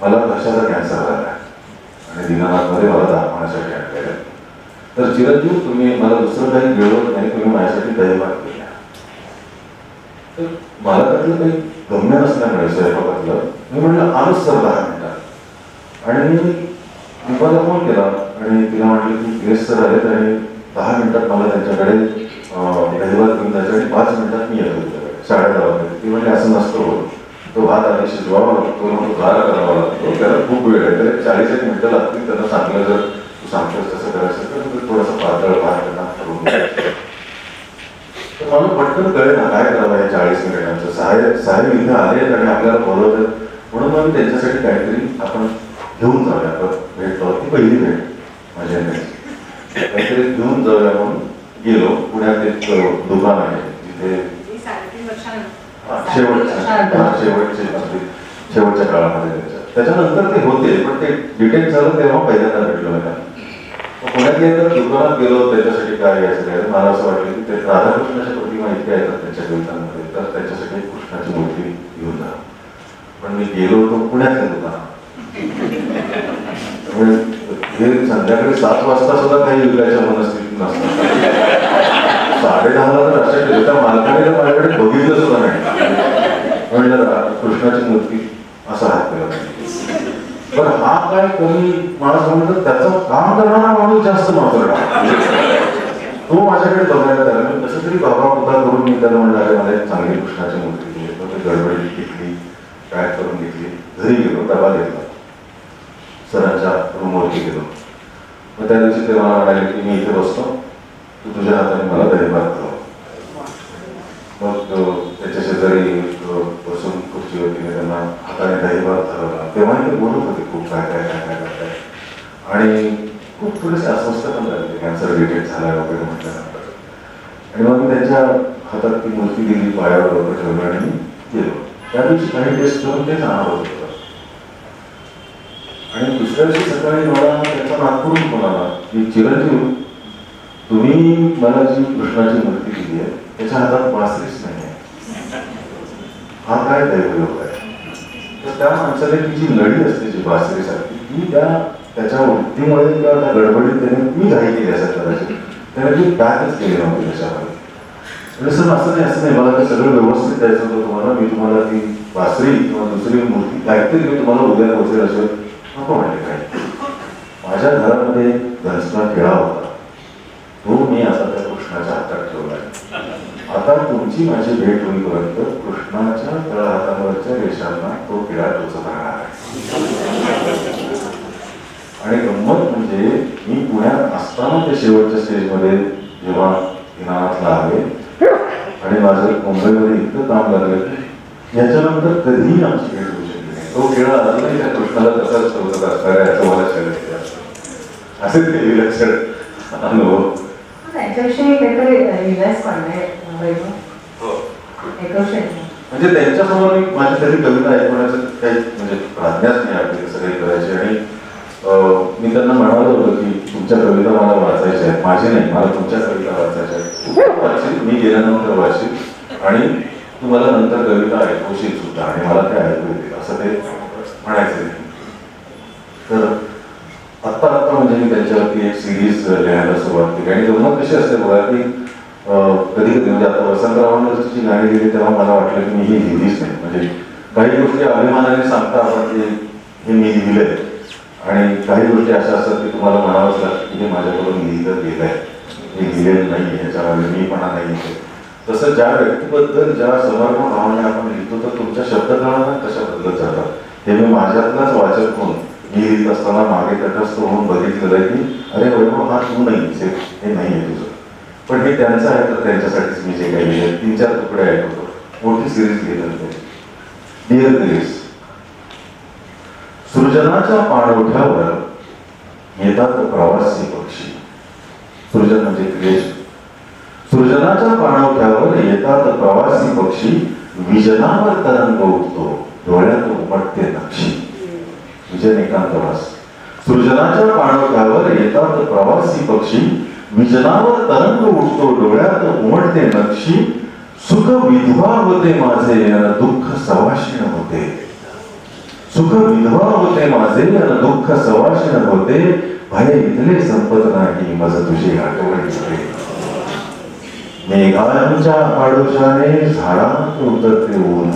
मला घशाचा कॅन्सर झाला आणि दिनानाथमध्ये मला दाखवण्यासाठी आणलेलं. तर चिरंजीव तुम्ही मला दुसरं काही मिळवत नाही, तुम्ही माझ्यासाठी दहीभात केला. तर मला त्यातलं काही गम्य नसल्यामुळे स्वयंपाकातलं मी म्हटलं आलोच सर 10 मिनिटात. आणि मी दीपाला फोन केला आणि तिला म्हटलं की गिरीश सर आलेत आणि 10 मिनिटात मला त्यांच्याकडे दहीभात घेऊन जायचं आणि 5 मिनिटात मी येतो तुझ्याकडे 10:30 वाजता. ती म्हणजे असं नसतं बोल, तो भात आधी शिजवावा लागतो, मग तो गार करावा लागतो, त्याला खूप वेळ आहे, तर 40 मिनिटं लागतील. त्यांना सांगलं जर तू सांगतोस तसं करायचं तर थोडासा पातळ भात त्यांना करून द्यायचं. तर मला पटकन कळेल ना काय करावं या 40 मिनिटांचं. साहेब इथे आले आणि आपल्याला बोलवतात म्हणून मग त्यांच्यासाठी काहीतरी आपण घेऊन जाऊया. आपण भेटलो, ती पहिली भेट माझ्या काहीतरी घेऊन जाऊया म्हणून गेलो. पुण्यात एक दुकान आहे जिथे शेवटच्या काळामध्ये त्याच्यानंतर ते होते, पण ते डिटेक्ट झालं तेव्हा पहिल्यांदा भेटलो मी त्यांना. पुण्यात गेलं दुकानात गेलो, त्याच्यासाठी काय यायचं मला असं वाटलं की ते राधाकृष्णाच्या प्रतिमा इतक्या येतात त्यांच्या कवितांमध्ये, तर त्याच्यासाठी कृष्णाची मूर्ती घेऊन जा. पण मी गेलो होतो पुण्यातल्या दुकानात. त्यामुळे हे संध्याकाळी 7 वाजता सुद्धा काही विकायच्या मनस्थितीत नसतात. 10:30ला तर अशा केलं त्या मालकाने तर माझ्याकडे बघितलं सुद्धा नाही. म्हणलं कृष्णाची मूर्ती असा हात केला. पण हा काय कमी माणूस म्हणतो, त्याचं काम करणारा माणूस जास्त महत्वाचा. तो माझ्याकडे बघायला त्याला मी कसं तरी बाबा पुता करून मी त्याला म्हणलं अरे मला एक चांगली कृष्णाची मूर्ती दिली. तर मी गडबडी घेतली, पॅक करून घेतली, घरी गेलो, डबा घेतला, सरांच्या रूमवरती गेलो. मग त्या दिवशी ते मला म्हणाले की मी इथे बसतो, तू तुझ्या हाताने मला दहीभात कर. मग त्याच्या शेजारी बसून खुर्चीवरती त्यांना हाताने दहीभात ठरवला. तेव्हा ते बोलत होते खूप काय काय काय काय काय काय, आणि खूप थोडेसे अस्वस्थ पण झाले कॅन्सर रिलेटेड झाला वगैरे म्हटल्यानंतर. आणि मग मी त्यांच्या हातात ती मूर्ती दिली, पायावर वगैरे ठेवलं आणि मी गेलो. त्या दिवशी काही टेस्ट करून ते जाणार होतं. आणि दुसऱ्या दिवशी सकाळी मला त्याचा नागपूरून फोन आला की चिरंजीव, तुम्ही मला जी कृष्णाची मूर्ती दिली आहे त्याच्या हातात बासरीच नाही आहे, हा काय दैवयोग आहे. तर त्या माणसाला ती जी लढी असते जी बासरीसारखी, ती त्याच्या वृत्तीमुळे किंवा त्या गडबडीत त्याने मी घाई केली असेल कदाचित, त्याने ती पॅकच केली नव्हती त्याच्यामध्ये. म्हणजे सर असं नाही मला ते सगळं व्यवस्थित द्यायचं होतं तुम्हाला, मी तुम्हाला ती बासरी किंवा दुसरी मूर्ती काहीतरी मी तुम्हाला उद्या पोहोचेल असेल नको म्हणले. काय माझ्या घरामध्ये घरचा खेळा होता, तो मी आता त्या कृष्णाच्या हातात ठेवलाय. आता तुमची माझी भेट होईपर्यंत कृष्णाच्या तळ हातावरच्या रेषांना तो किडा टोचत राहणार आहे. आणि गंमत म्हणजे मी पुण्यात असताना ते शेवटच्या स्टेजमध्ये जेव्हा दिनानाथला आले आणि माझं मुंबईमध्ये इतकं काम लागलं की याच्यानंतर कधीही आमची भेट होऊ शकली नाही. तो किडा अजूनही त्या कृष्णाला तसाच ठेवत असणार आहे असं मला सांगितलं. असे ते विलक्षण अनुभव. त्यांच्याविषयी काहीतरी रिलायज पडलंय म्हणजे त्यांच्यासमोर मी माझी तरी कविता ऐकवण्याचं काही म्हणजे प्राज्ञाच नाही आपली सगळी करायची. आणि मी त्यांना म्हणालो होतं की तुमच्या कविता मला वाचायच्या आहेत, माझी नाही, मला तुमच्या कविता वाचायच्या आहेत, वाचील मी गेल्यानंतर वाचील आणि तू मला नंतर कविता ऐकवशील सुद्धा आणि मला ते ऐकू येतील असं ते म्हणायचे. तर आत्ता म्हणजे मी त्यांच्यावरती एक सिरीज लिहायला सुरुवात केली. आणि गंमत कशी असते बघा की कधी कधी म्हणजे आता वसंतरावांवरची जी गाणी लिहिली तेव्हा मला वाटलं की मी ही लिहिलीच नाही. म्हणजे काही गोष्टी अभिमानाने सांगता आपण की हे मी लिहिलंय आणि काही गोष्टी अशा असतात की तुम्हाला म्हणावंच लागतं की हे माझ्याकडून लिहिलं गेलंय, हे लिहिलेलं नाही, ह्याच्यामध्ये मीपणा नाही आहे. तसं ज्या व्यक्तीबद्दल ज्या समर्पण भावने आपण लिहितो तर तुमच्या शब्दकळांना कशा बदलत जातात. हे मी माझ्यातलाच वाचक होऊन मी लिहित असताना मागे तटस्थ होऊन बघितलेलं आहे की अरे वैभव हा तू नाही, हे नाही आहे तुझं, पण हे त्यांचं आहे तर त्यांच्यासाठीच मी जे काही लिहिले 3-4 तुकडे ऐकतो. मोठी सिरीज लिहिलेली आहे. डिअर ग्रेस, सृजनाच्या पाणवठ्यावर येतात प्रवासी पक्षी. सृजन म्हणजे क्रिएशन. सृजनाच्या पाणवठ्यावर येतात प्रवासी पक्षी, विजनावर तरंग उठतो, डोळ्यात उमटते नक्षी. विजन एकांतवास. सृजनाच्या पाणवठ्यावर येतात प्रवासी पक्षी, विजनावर तरंग उठतो, डोळ्यात उमटते नक्षी. सुख विधवा होते माझे अन दुःख सवाशीण होते. सुख विधवा होते माझे अन दुःख सवाशीण होते. भय इथले संपत नाही मज तुझी आठवण येते. मेघांच्या आडोशाने झाडात उतरते ऊन.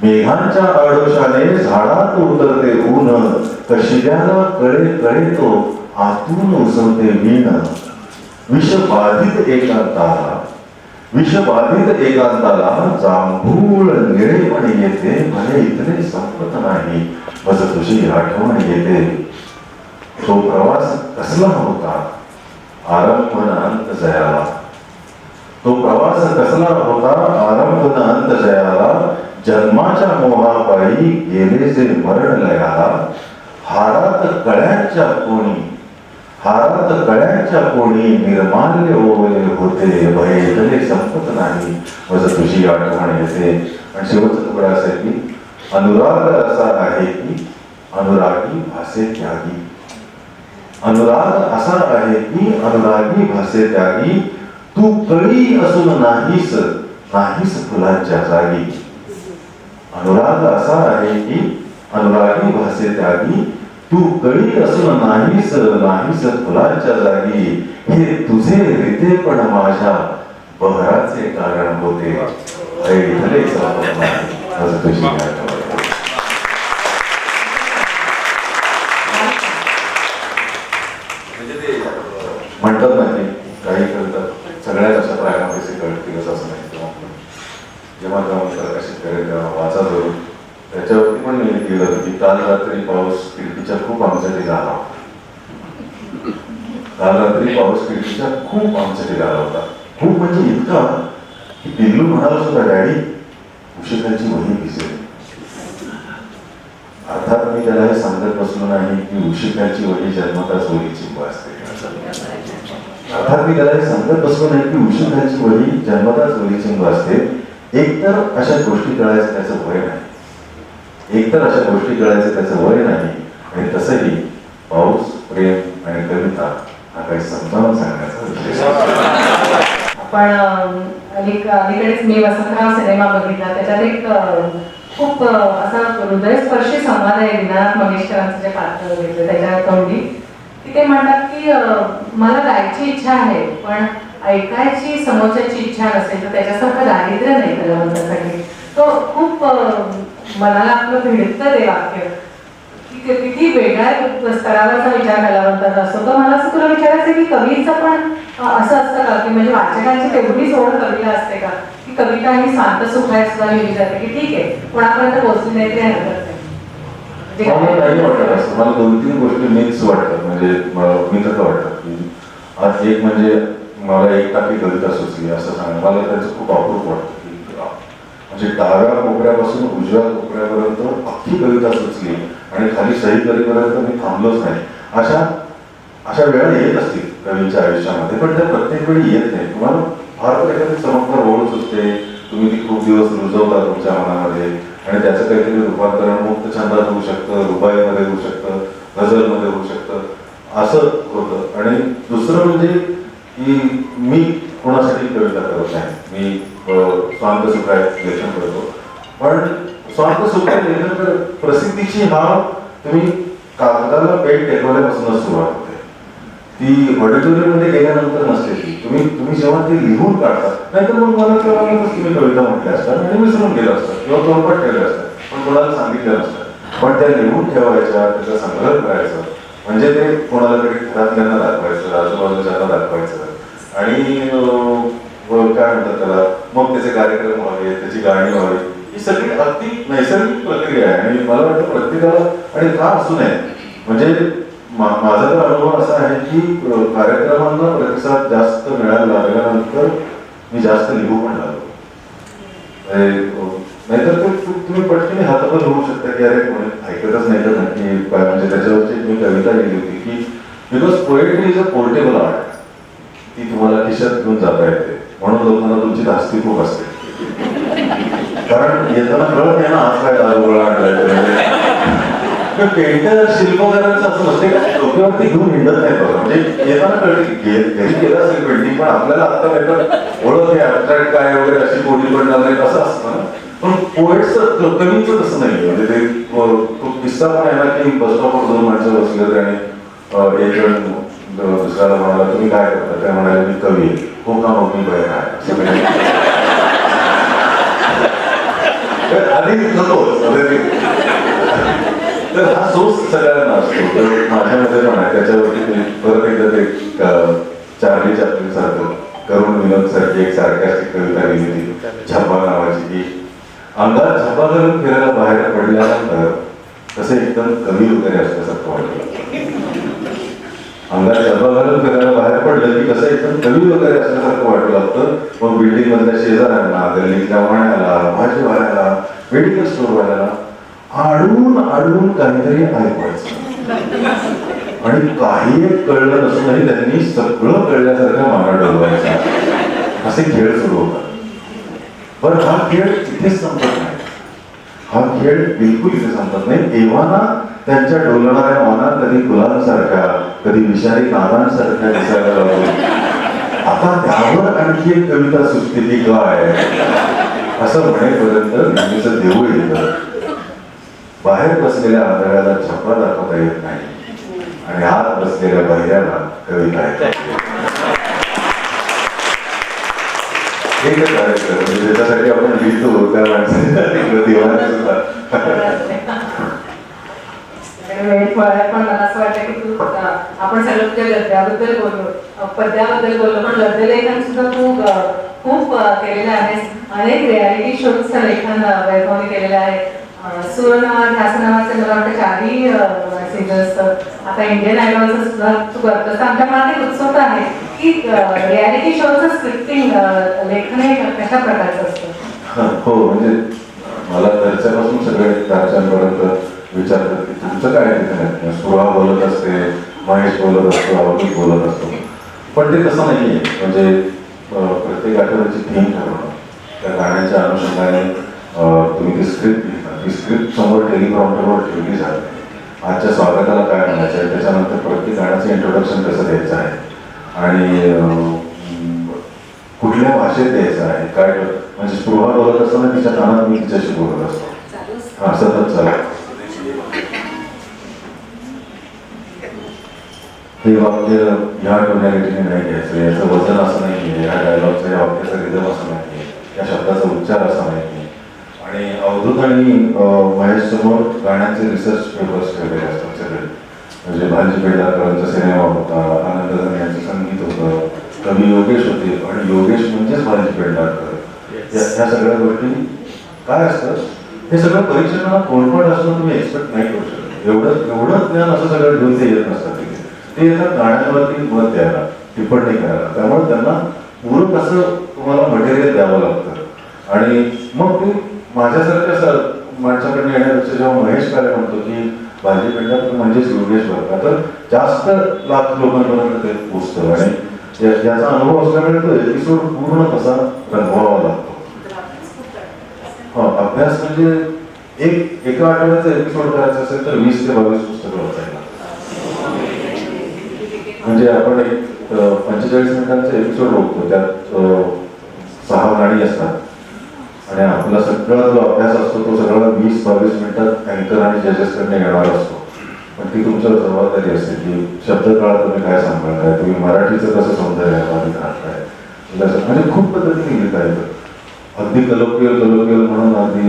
मेघांच्या आडोशाने झाडात उतरते ऊन. कशिद्याला कळे कळे तो आतून उसळते वीण. विषबाधित एकांताला, विषबाधित एकांताला जांभूळ निळेपण येते. भले इथले संपत नाही मज तुझी आठवण येते. तो प्रवास कसला होता आरंभ न अंत जयाला. तो प्रवास कसला होता आरंभ न अंत जयाला. जन्माच्या मोहापायी गेले जे मरण लयाला. हारात कळ्यांच्या कोणी, हारात कळ्यांच्या कोणी निर्माल्य ओवले होते. भय इथले संपत नाही मज तुझी आठवण येते. आणि शेवटचा तुकडा असा आहे की अनुराग असा आहे की अनुरागी भासे त्यागी. अनुराग असा आहे की अनुरागी भासे त्यागी. तू कळी असून नाहीस, नाहीस फुलांच्या जागी. अनुराग असा आहे की अनुरागी भासे त्यागी. तू कळी असून नाहीस, नाहीस फुलांच्या जागी. हे तुझे रीते पण माझ्या बहराचे कारण होते. हे इथले संपत नाही मज तुझी आठवण. म्हणतात ना की काही कळतात सगळ्याच अशा प्रायमापेक्षा कळतीलच असं नाही. जेव्हा तेव्हा कशी करेल तेव्हा वाचा जरूर. त्याच्यावरती पण मी लिहिलं होतं की काल रात्री पाऊस खिडकीच्या खूप आमच्यासाठी आला होता. काल रात्री पाऊस खिडकीच्या खूप आमच्यासाठी आला होता. खूप म्हणजे इतका की पिल्लू म्हणाला सुद्धा डॅडी उशिकाची वही भिजेल. अर्थात मी त्याला हे सांगत बसलो नाही की उशिकाची वही जन्मताच वहीची असते. अर्थात मी त्याला हे सांगत बसलो नाही की उशिकाची वही जन्मताच वहीची असते. एकतर अशा गोष्टी कळायचं त्याचं वय नाही. एकतर अशा गोष्टी कळायचं त्याचं वय नाही. आणि तसंही पाऊस, प्रेम आणि कविता हा काही समजावून सांगण्याचा उद्देश आहे. आपण अलीकडेच मी वसंतराव सिनेमा बघितला. त्याच्यात एक खूप असा हृदयस्पर्शी संवाद आहे दीनानाथ मंगेशकरांचं जे पात्र घेतलं त्याच्या तोंडी की ते म्हणतात की मला गायची इच्छा आहे पण ऐकायची समोरच्याची इच्छा नसेल तर त्याच्यासारखं दारिद्र्य नाही कलावंतासाठी. तो खूप मनाला आपलं भिडतं ते वाक्य की किती वेगळ्या स्तरावरचा विचार कलावंताचा असतो. तर मला असं तुला विचारायचं की कवीचं पण असं असतं का की म्हणजे वाचकांची तेवढीच ओढ कवीला असते का की कविता ही शांत सुखाय सुद्धा लिहिली जाते की ठीक आहे कोणापर्यंत पोहोचली नाही तरी हरकत नाही. मला नाही वाटत असं. मला 2-3 गोष्टी मीच वाटतात. म्हणजे मी तसं वाटतं की आज एक म्हणजे मला एक टाकी कविता सुचली असं सांग. मला त्याचं खूप अपूर्व वाटतं की म्हणजे डाव्या कोपऱ्यापासून उजव्या कोपऱ्यापर्यंत अख्खी कविता सुचली आणि खाली सही करेपर्यंत मी थांबलोच नाही. अशा वेळा येत असतील कवीच्या आयुष्यामध्ये पण त्या प्रत्येक वेळी येत नाही. तुम्हाला फार एखादी चमत्कार ओढ सुचते. तुम्ही ती खूप दिवस रुजवता तुमच्या मनामध्ये आणि त्याचं काहीतरी रूपांतरण मुक्त छंदात होऊ शकतं, रुबाईमध्ये होऊ शकतं, गझलमध्ये होऊ शकतं असं होतं. आणि दुसरं म्हणजे की मी कोणासाठी कविता करत नाही. मी स्वांत सुखाय लेखन करतो. पण स्वांत सुखाय लेखन तर प्रसिद्धीची हाव तुम्ही कागदाला पेट टेकवल्यापासूनच सुरुवात होते. ती ऑडिटोरियममध्ये गेल्यानंतर नसते ती. तुम्ही जेव्हा ती लिहून काढता नाहीतर मग मला तेव्हा तुम्ही कविता म्हटल्या असतात आणि विसरून गेलं असतात किंवा तोंडपाठ केलं असतात पण कोणाला सांगितलं नसतं. पण त्या लिहून ठेवायच्या, त्याचा संग्रह करायचा, म्हणजे ते कोणाला तरी घरातल्यांना दाखवायचं, आजूबाजूच्यांना दाखवायचं आणि काय म्हणतात त्याला, मग त्याचे कार्यक्रम व्हावे, त्याची गाणी व्हावी, ही सगळी अगदी नैसर्गिक प्रक्रिया आहे. आणि मला वाटतं प्रत्येकाला, आणि का असू नये, म्हणजे माझा तर अनुभव असा आहे की कार्यक्रमांना प्रतिसाद जास्त मिळायला लागल्यानंतर मी जास्त लिहू पण लागलो. नाहीतर तुम्ही पटकन हातावर होऊ शकता की अरे कोणी ऐकतच नाही तर नक्की काय, म्हणजे त्याच्यावरची मी कविता लिहिली होती की because poetry is a portable art, ती तुम्हाला खिशात घेऊन जाता येते, म्हणून लोकांना तुमची धास्ती खूप असते. कारण येताना कळत नाही ना आज काय दारूगोळा आणलाय. पेंटर शिल्पकारांचं असं नसते का डोक्यावरती घेऊन हिंडत नाही बघा, म्हणजे येताना कळते घरी केलं असेल पेंटिंग, पण आपल्याला आता पेपर ओळख आहे अट्रॅक्ट काय वगैरे अशी कोणी पण नाही असं असतं ना. पण पोएट्सचं कवीचं तसं नाही, म्हणजे ते तो किस्सा पण आहे ना की बस स्टॉपवर 2 माणसं बसले होते आणि एक जण दुसऱ्याला म्हणाला तुम्ही काय करता, काय म्हणाले मी कवी आहे. हो का, मग मी बाहेर आहे आधी तर हा सोच सगळ्यांना असतो. तर माझ्यामध्ये पण आहे, त्याच्यावरती परत एकदा ते चार्ली चॅप्लिन सारखं, करुण विनोद सारखी एक सार्कॅस्टिक कविता लिहिली होती झब्बा नावाची, की अंगात झब्बा घालून फिरायला बाहेर पडल्यानंतर तसे एकदम कवी वगैरे असल्यासारखं वाटलं. अंगात झब्बा घालून फिरायला बाहेर पडलं की कसं एकदम कवी वगैरे असल्यासारखं वाटू लागतं. मग बिल्डिंग मधल्या शेजाऱ्यांना, गल्लीतल्या वाण्याला, भाजीवाल्याला, मेडिकल स्टोरवाल्याला आडून काहीतरी ऐकवायचं आणि काही एक कळलं नसूनही त्यांनी सगळं कळल्यासारखं माना डोलवायचा. असे खेळ सुरू होतात. पण हा खेळ इथेच संपत नाही, हा खेळ बिलकुल इथे संपत नाही. एव्हाना त्यांच्या डोलणाऱ्या माना कधी फुलांसारख्या, कधी विषारी नानांसारख्या दिसायला लागलो. आता त्यावर आणखी एक कविता सुचते ती काय असं म्हणेपर्यंत नेहमीचं देऊळ येतं. बाहेर बसलेल्या आंधळ्याला झप्पा दाखवता येत नाही आणि आत बसलेल्या बहिऱ्याला कविता येते. एकच कार्यक्रम, म्हणजे त्याच्यासाठी आपण लिहितो त्या माणसाने देवाने सुद्धा. पण मला असं वाटतं की तू आपण सगळं तुझ्या गद्याबद्दल बोललो, पद्याबद्दल बोललो, पण गद्यलेखन सुद्धा तू खूप केलेलं आहेस. अनेक रियालिटी शोजचं लेखन वैभवने केलेलं आहे. सूर ध्यास नावाचे मला वाटतं 4 सीझन्स, आता इंडियन आयडॉलचं सुद्धा तू करतोस. आमच्या मनात एक उत्सुकता आहे की रियालिटी शोचं स्क्रिप्टिंग लेखन हे कशा प्रकारचं असतं? हो, म्हणजे मला घरच्यापासून सगळे दारच्यांपर्यंत विचारतात की तुमचं काय तिथे, स्पृहा बोलत असते, महेश बोलत असतो, अवधूत बोलत असतो, पण ते तसं नाही आहे. म्हणजे प्रत्येक आठवड्याची थीम ठरवणं, त्या गाण्याच्या अनुषंगाने तुम्ही ती स्क्रिप्ट लिहिता, ती स्क्रिप्ट समोर टेलिप्रॉम्प्टरवर ठेवली जाते. आजच्या स्वागताला काय म्हणायचं आहे, त्याच्यानंतर प्रत्येक गाण्याचं इंट्रोडक्शन कसं द्यायचं आहे आणि कुठल्या भाषेत द्यायचं आहे, काय म्हणजे स्पृहा बोलत असताना तिच्या कानात मी तिच्याशी बोलत असतो. हा, सतत चालू. हे वाक्य ह्या टोनॅलिटीने नाही घ्यायचं, याचं वजन असं नाही आहे, ह्या डायलॉगचं या वाक्याचा रिदम असं नाही आहे, या शब्दाचा उच्चार असा नाही आहे. आणि अवधूत आणि महेश समोर गाण्याचे रिसर्च पेपर्स ठेवलेले असतात सगळे. म्हणजे भालजी पेडणेकरांचा सिनेमा होता, आनंद यांचं संगीत होतं, कवी योगेश होते आणि योगेश म्हणजेच भालजी पेडणेकर. ह्या सगळ्या गोष्टी काय असतं, हे सगळं परीक्षकांना कोणपण असणं तुम्ही एक्सपेक्ट नाही करू शकत. एवढं ज्ञान असं सगळं घेऊन ते येत नसतात. ते येतात गाण्यावरती मत द्यायला, टिप्पणी करायला, त्यामुळे त्यांना पूरक असं तुम्हाला मटेरियल द्यावं लागतं. आणि मग ते माझ्यासारख्या माणसाकडे येण्यापेक्षा जेव्हा महेश काय म्हणतो की भाजी पेंढा म्हणजेच योगेश वर्ग, तर जास्त लाख लोकांपर्यंत ते पोचतं. आणि याचा अनुभव असल्यामुळे तो एपिसोड पूर्ण तसा रंगवावा लागतो. अभ्यास म्हणजे एका आठवड्याचा एपिसोड करायचा असेल तर 20 ते 22 पुस्तकं वाचायला. म्हणजे आपण एक 45 मिनिटांचा एपिसोड बघतो, त्यात 6 गाणी असतात आणि आपला सगळा जो अभ्यास असतो तो सगळा 20-22 मिनिटात अँकर आणि जजेसकडे येणार असतो. पण ती तुमच्यावर जबाबदारी असते की शब्दकाळ तुम्ही काय सांभाळताय, तुम्ही मराठीचं कसं सौंदर्य बाधित राहताय, म्हणजे खूप पद्धतीने लिहिता येतं. अगदी कलोकियल म्हणून अगदी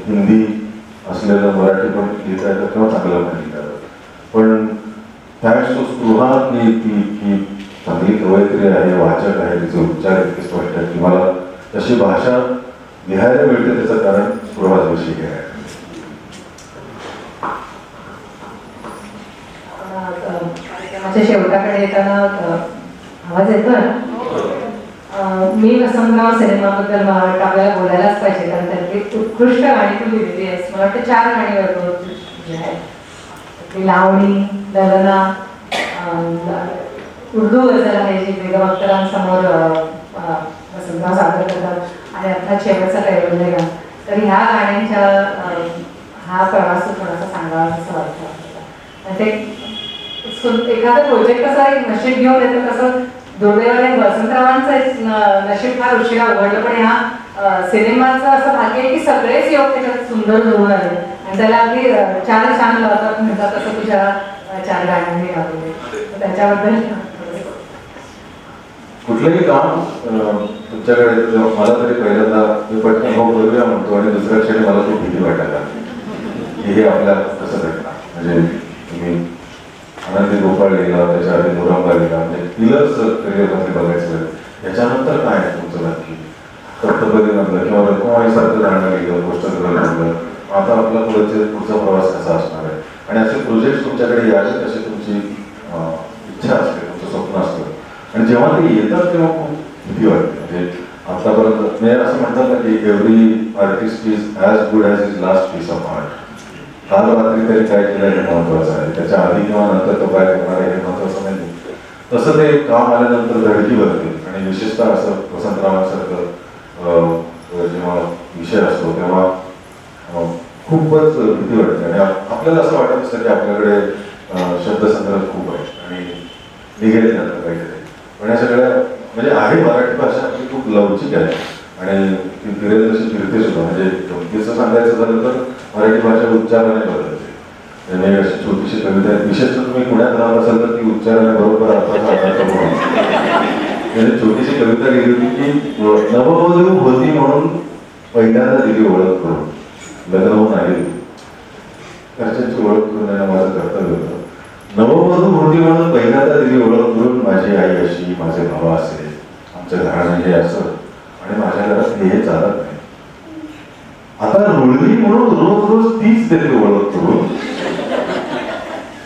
हिंदी असलेलं मराठी पण लिहिता येतं किंवा चांगलं पण लिहिता येतं. पण त्यावेळेस तो स्पृहा की चांगली कवयित्री आहे, वाचक आहे, तिचे उच्चार इतके स्पष्ट आहेत की मला तशी भाषा लिहायला मिळते, त्याचं कारण स्पृहा जोशी हे आहे. कार्यक्रमाच्या शेवटाकडे येताना आवाज येतोय ना? मी वसंतराव सिनेमाबद्दल मला वाटतं आपल्याला बोलायलाच पाहिजे, कारण त्यांची उत्कृष्ट गाणी तू लिहिलेली आहेस. मला वाटतं 4 गाणी जे आहेत ती लावणी, ललना, उर्दू गझल आहे जी बेगम अख्तरांसमोर वसंतराव सादर करतात आणि अर्थात शेवटचा कैवल्य गाणं. तर ह्या गाण्यांच्या हा प्रवास थोडासा सांगावा असं वाटतं आपल्याला. ते एखादं प्रोजेक्ट कसा एक नशीब घेऊन येतं, कसं दुर्दैवाने वसंतरावांचं नशीब फार उशिरा उघडलं, पण ह्या सिनेमाचं असं भाग्य आहे की सगळेच योग त्याच्यात सुंदर जुळून आले आणि त्याला अगदी 4 छान लावतात म्हणतात, तसं तुझ्या 4 गाण्यांनी लावले. त्याच्याबद्दल कुठलंही काम तुमच्याकडे मला तरी पहिल्यांदा मी पटकन हो करूया म्हणतो आणि दुसऱ्या क्षणी मला खूप भीती वाटायला की हे आपल्या कसं घडणार. म्हणजे तुम्ही आनंदी गोपाळ लिहिला, त्याच्या आधी मुरंबा लिहिला, म्हणजे पिलर्स करिअरमध्ये बघायचं. याच्यानंतर काय आहे तुमचं नक्की? सप्तपदीमधलं किंवा रत्नवाईसारखं गाणं लिहिलं, पोस्टर लिहिलं, आता आपला पुढचा प्रवास कसा असणार आहे. आणि असे प्रोजेक्ट तुमच्याकडे यावे अशी तुमची इच्छा असते, तुमचं स्वप्न असतं. आणि जेव्हा ते येतात तेव्हा खूप भीती वाटते. म्हणजे आतापर्यंत म्हणजे असं म्हणतात ना की every artist is as good as is last piece of art. काल रात्री तरी काय केलं हे महत्वाचं आहे, त्याच्या आधी किंवा नंतर तो काय करणार आहे हे महत्वाचं नाही. तसं ते काम आल्यानंतर धडकी भरते. आणि विशेषतः असं वसंतरावांसारखं जेव्हा विषय असतो तेव्हा खूपच भीती वाटते. आणि आपल्याला असं वाटत असतं की आपल्याकडे शब्दसंग्रह खूप आहे आणि निघेल जातं काहीतरी. पण या सगळ्या म्हणजे आहे मराठी भाषा आपली खूप लवचिक आहे आणि ती फिरेल तशी फिरते सुद्धा. म्हणजे गमतीचं सांगायचं झालं तर मराठी भाषा उच्चाराने बदलते. म्हणजे अशी छोटीशी कविता आहे, विशेषतः तुम्ही पुण्यात राहत असाल तर ती उच्चाराने बरोबर अर्थाचा म्हणजे छोटीशी कविता लिहिली होती की नववधू होती म्हणून पहिल्यांदा दिली ओळख करून, लग्न होऊन आली घरच्यांची ओळख करून देणं माझं कर्तव्य होतं. नववधू होती म्हणून पहिल्यांदा दिली ओळख करून, माझी आई अशी, माझे भावा असे, आमचं घराणं हे असं आणि माझ्या घरात हे चालत नाही. आता रुळली म्हणून रोज रोज तीच देते ओळख करून,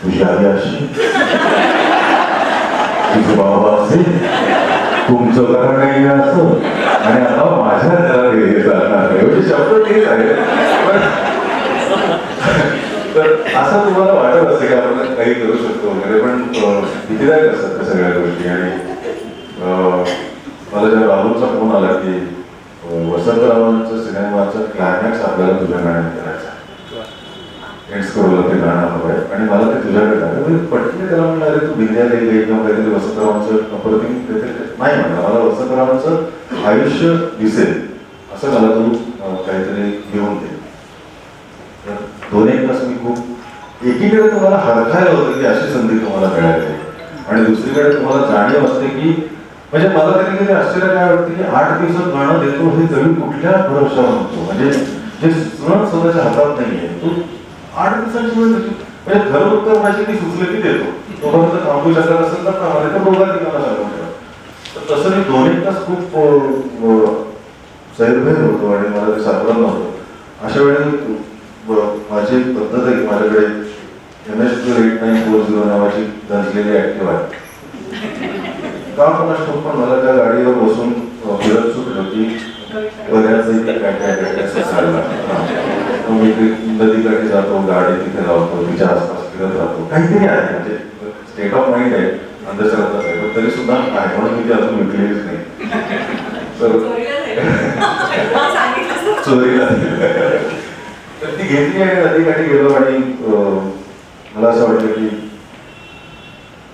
तुझी आई अशी, तुझे बाबा असे, तुमचं घराणं हे असं आणि आता माझ्या घरात हे चालणार नाही. म्हणजे शब्द तेच आहे. तर असं तुम्हाला वाटत असतं की आपण काही करू शकतो वगैरे, पण भीतीदायक असतात त्या सगळ्या गोष्टी. आणि मला जेव्हा राहुलचा फोन आला की वसंतरावांचं सिनेमाचा क्लायमॅक्स आपल्याला तुझ्या गाण्यात करायचा, एंड्स करूला ते गाणं हवं आहे आणि मला ते तुझ्याकडे आलं. पटकन त्याला म्हणलं अरे तू बिंद्याला गेली किंवा काहीतरी वसंतरावांचं अप्रतिम नाही म्हणलं, मला वसंतरावांचं आयुष्य दिसेल असं मला तू काहीतरी घेऊन दे. 2-1 तास मी खूप एकीकडे तुम्हाला हरखायला होतं की अशी संधी तुम्हाला मिळाली आणि दुसरीकडे तुम्हाला जाणीव असते की म्हणजे मला तरी कधी आश्चर्य काय वाटतं की 8 दिवसात गाणं देतो हे कवी कुठल्या भरोशावर म्हणतो. म्हणजे जे सुचणं स्वतःच्या हातात नाहीये तो 8 दिवसाची वेळ देतो. म्हणजे खरं उत्तर माझी की सुचलं की देतो, तोपर्यंत थांबू शकत असेल तर मला तर दोघा ठिकाणा सांगून ठेवा. तर तसं मी 2-1 तास खूप सैरभैर होतो आणि मला ते सापडत नव्हतं. अशा वेळेला माझी पद्धत आहे की माझ्याकडे MS-8940 नावाची गंजलेली ऍक्टिव्ह आहे. का कोणाच पण मला त्या गाडीवर बसून फिरत सुटलं की बऱ्याच मी नदीकडे जातो, गाडी तिथे लावतो, तिच्या आसपास फिरत राहतो, काहीतरी आहे. म्हणजे स्टेट ऑफ माइंड आहे, अंधश्रद्धाच आहे, पण तरी सुद्धा आहे म्हणून मी ती अजून विकलेलीच नाही. तर चोरीला तर ती घेतली आणि नदीकाठी गेलो आणि मला असं वाटलं की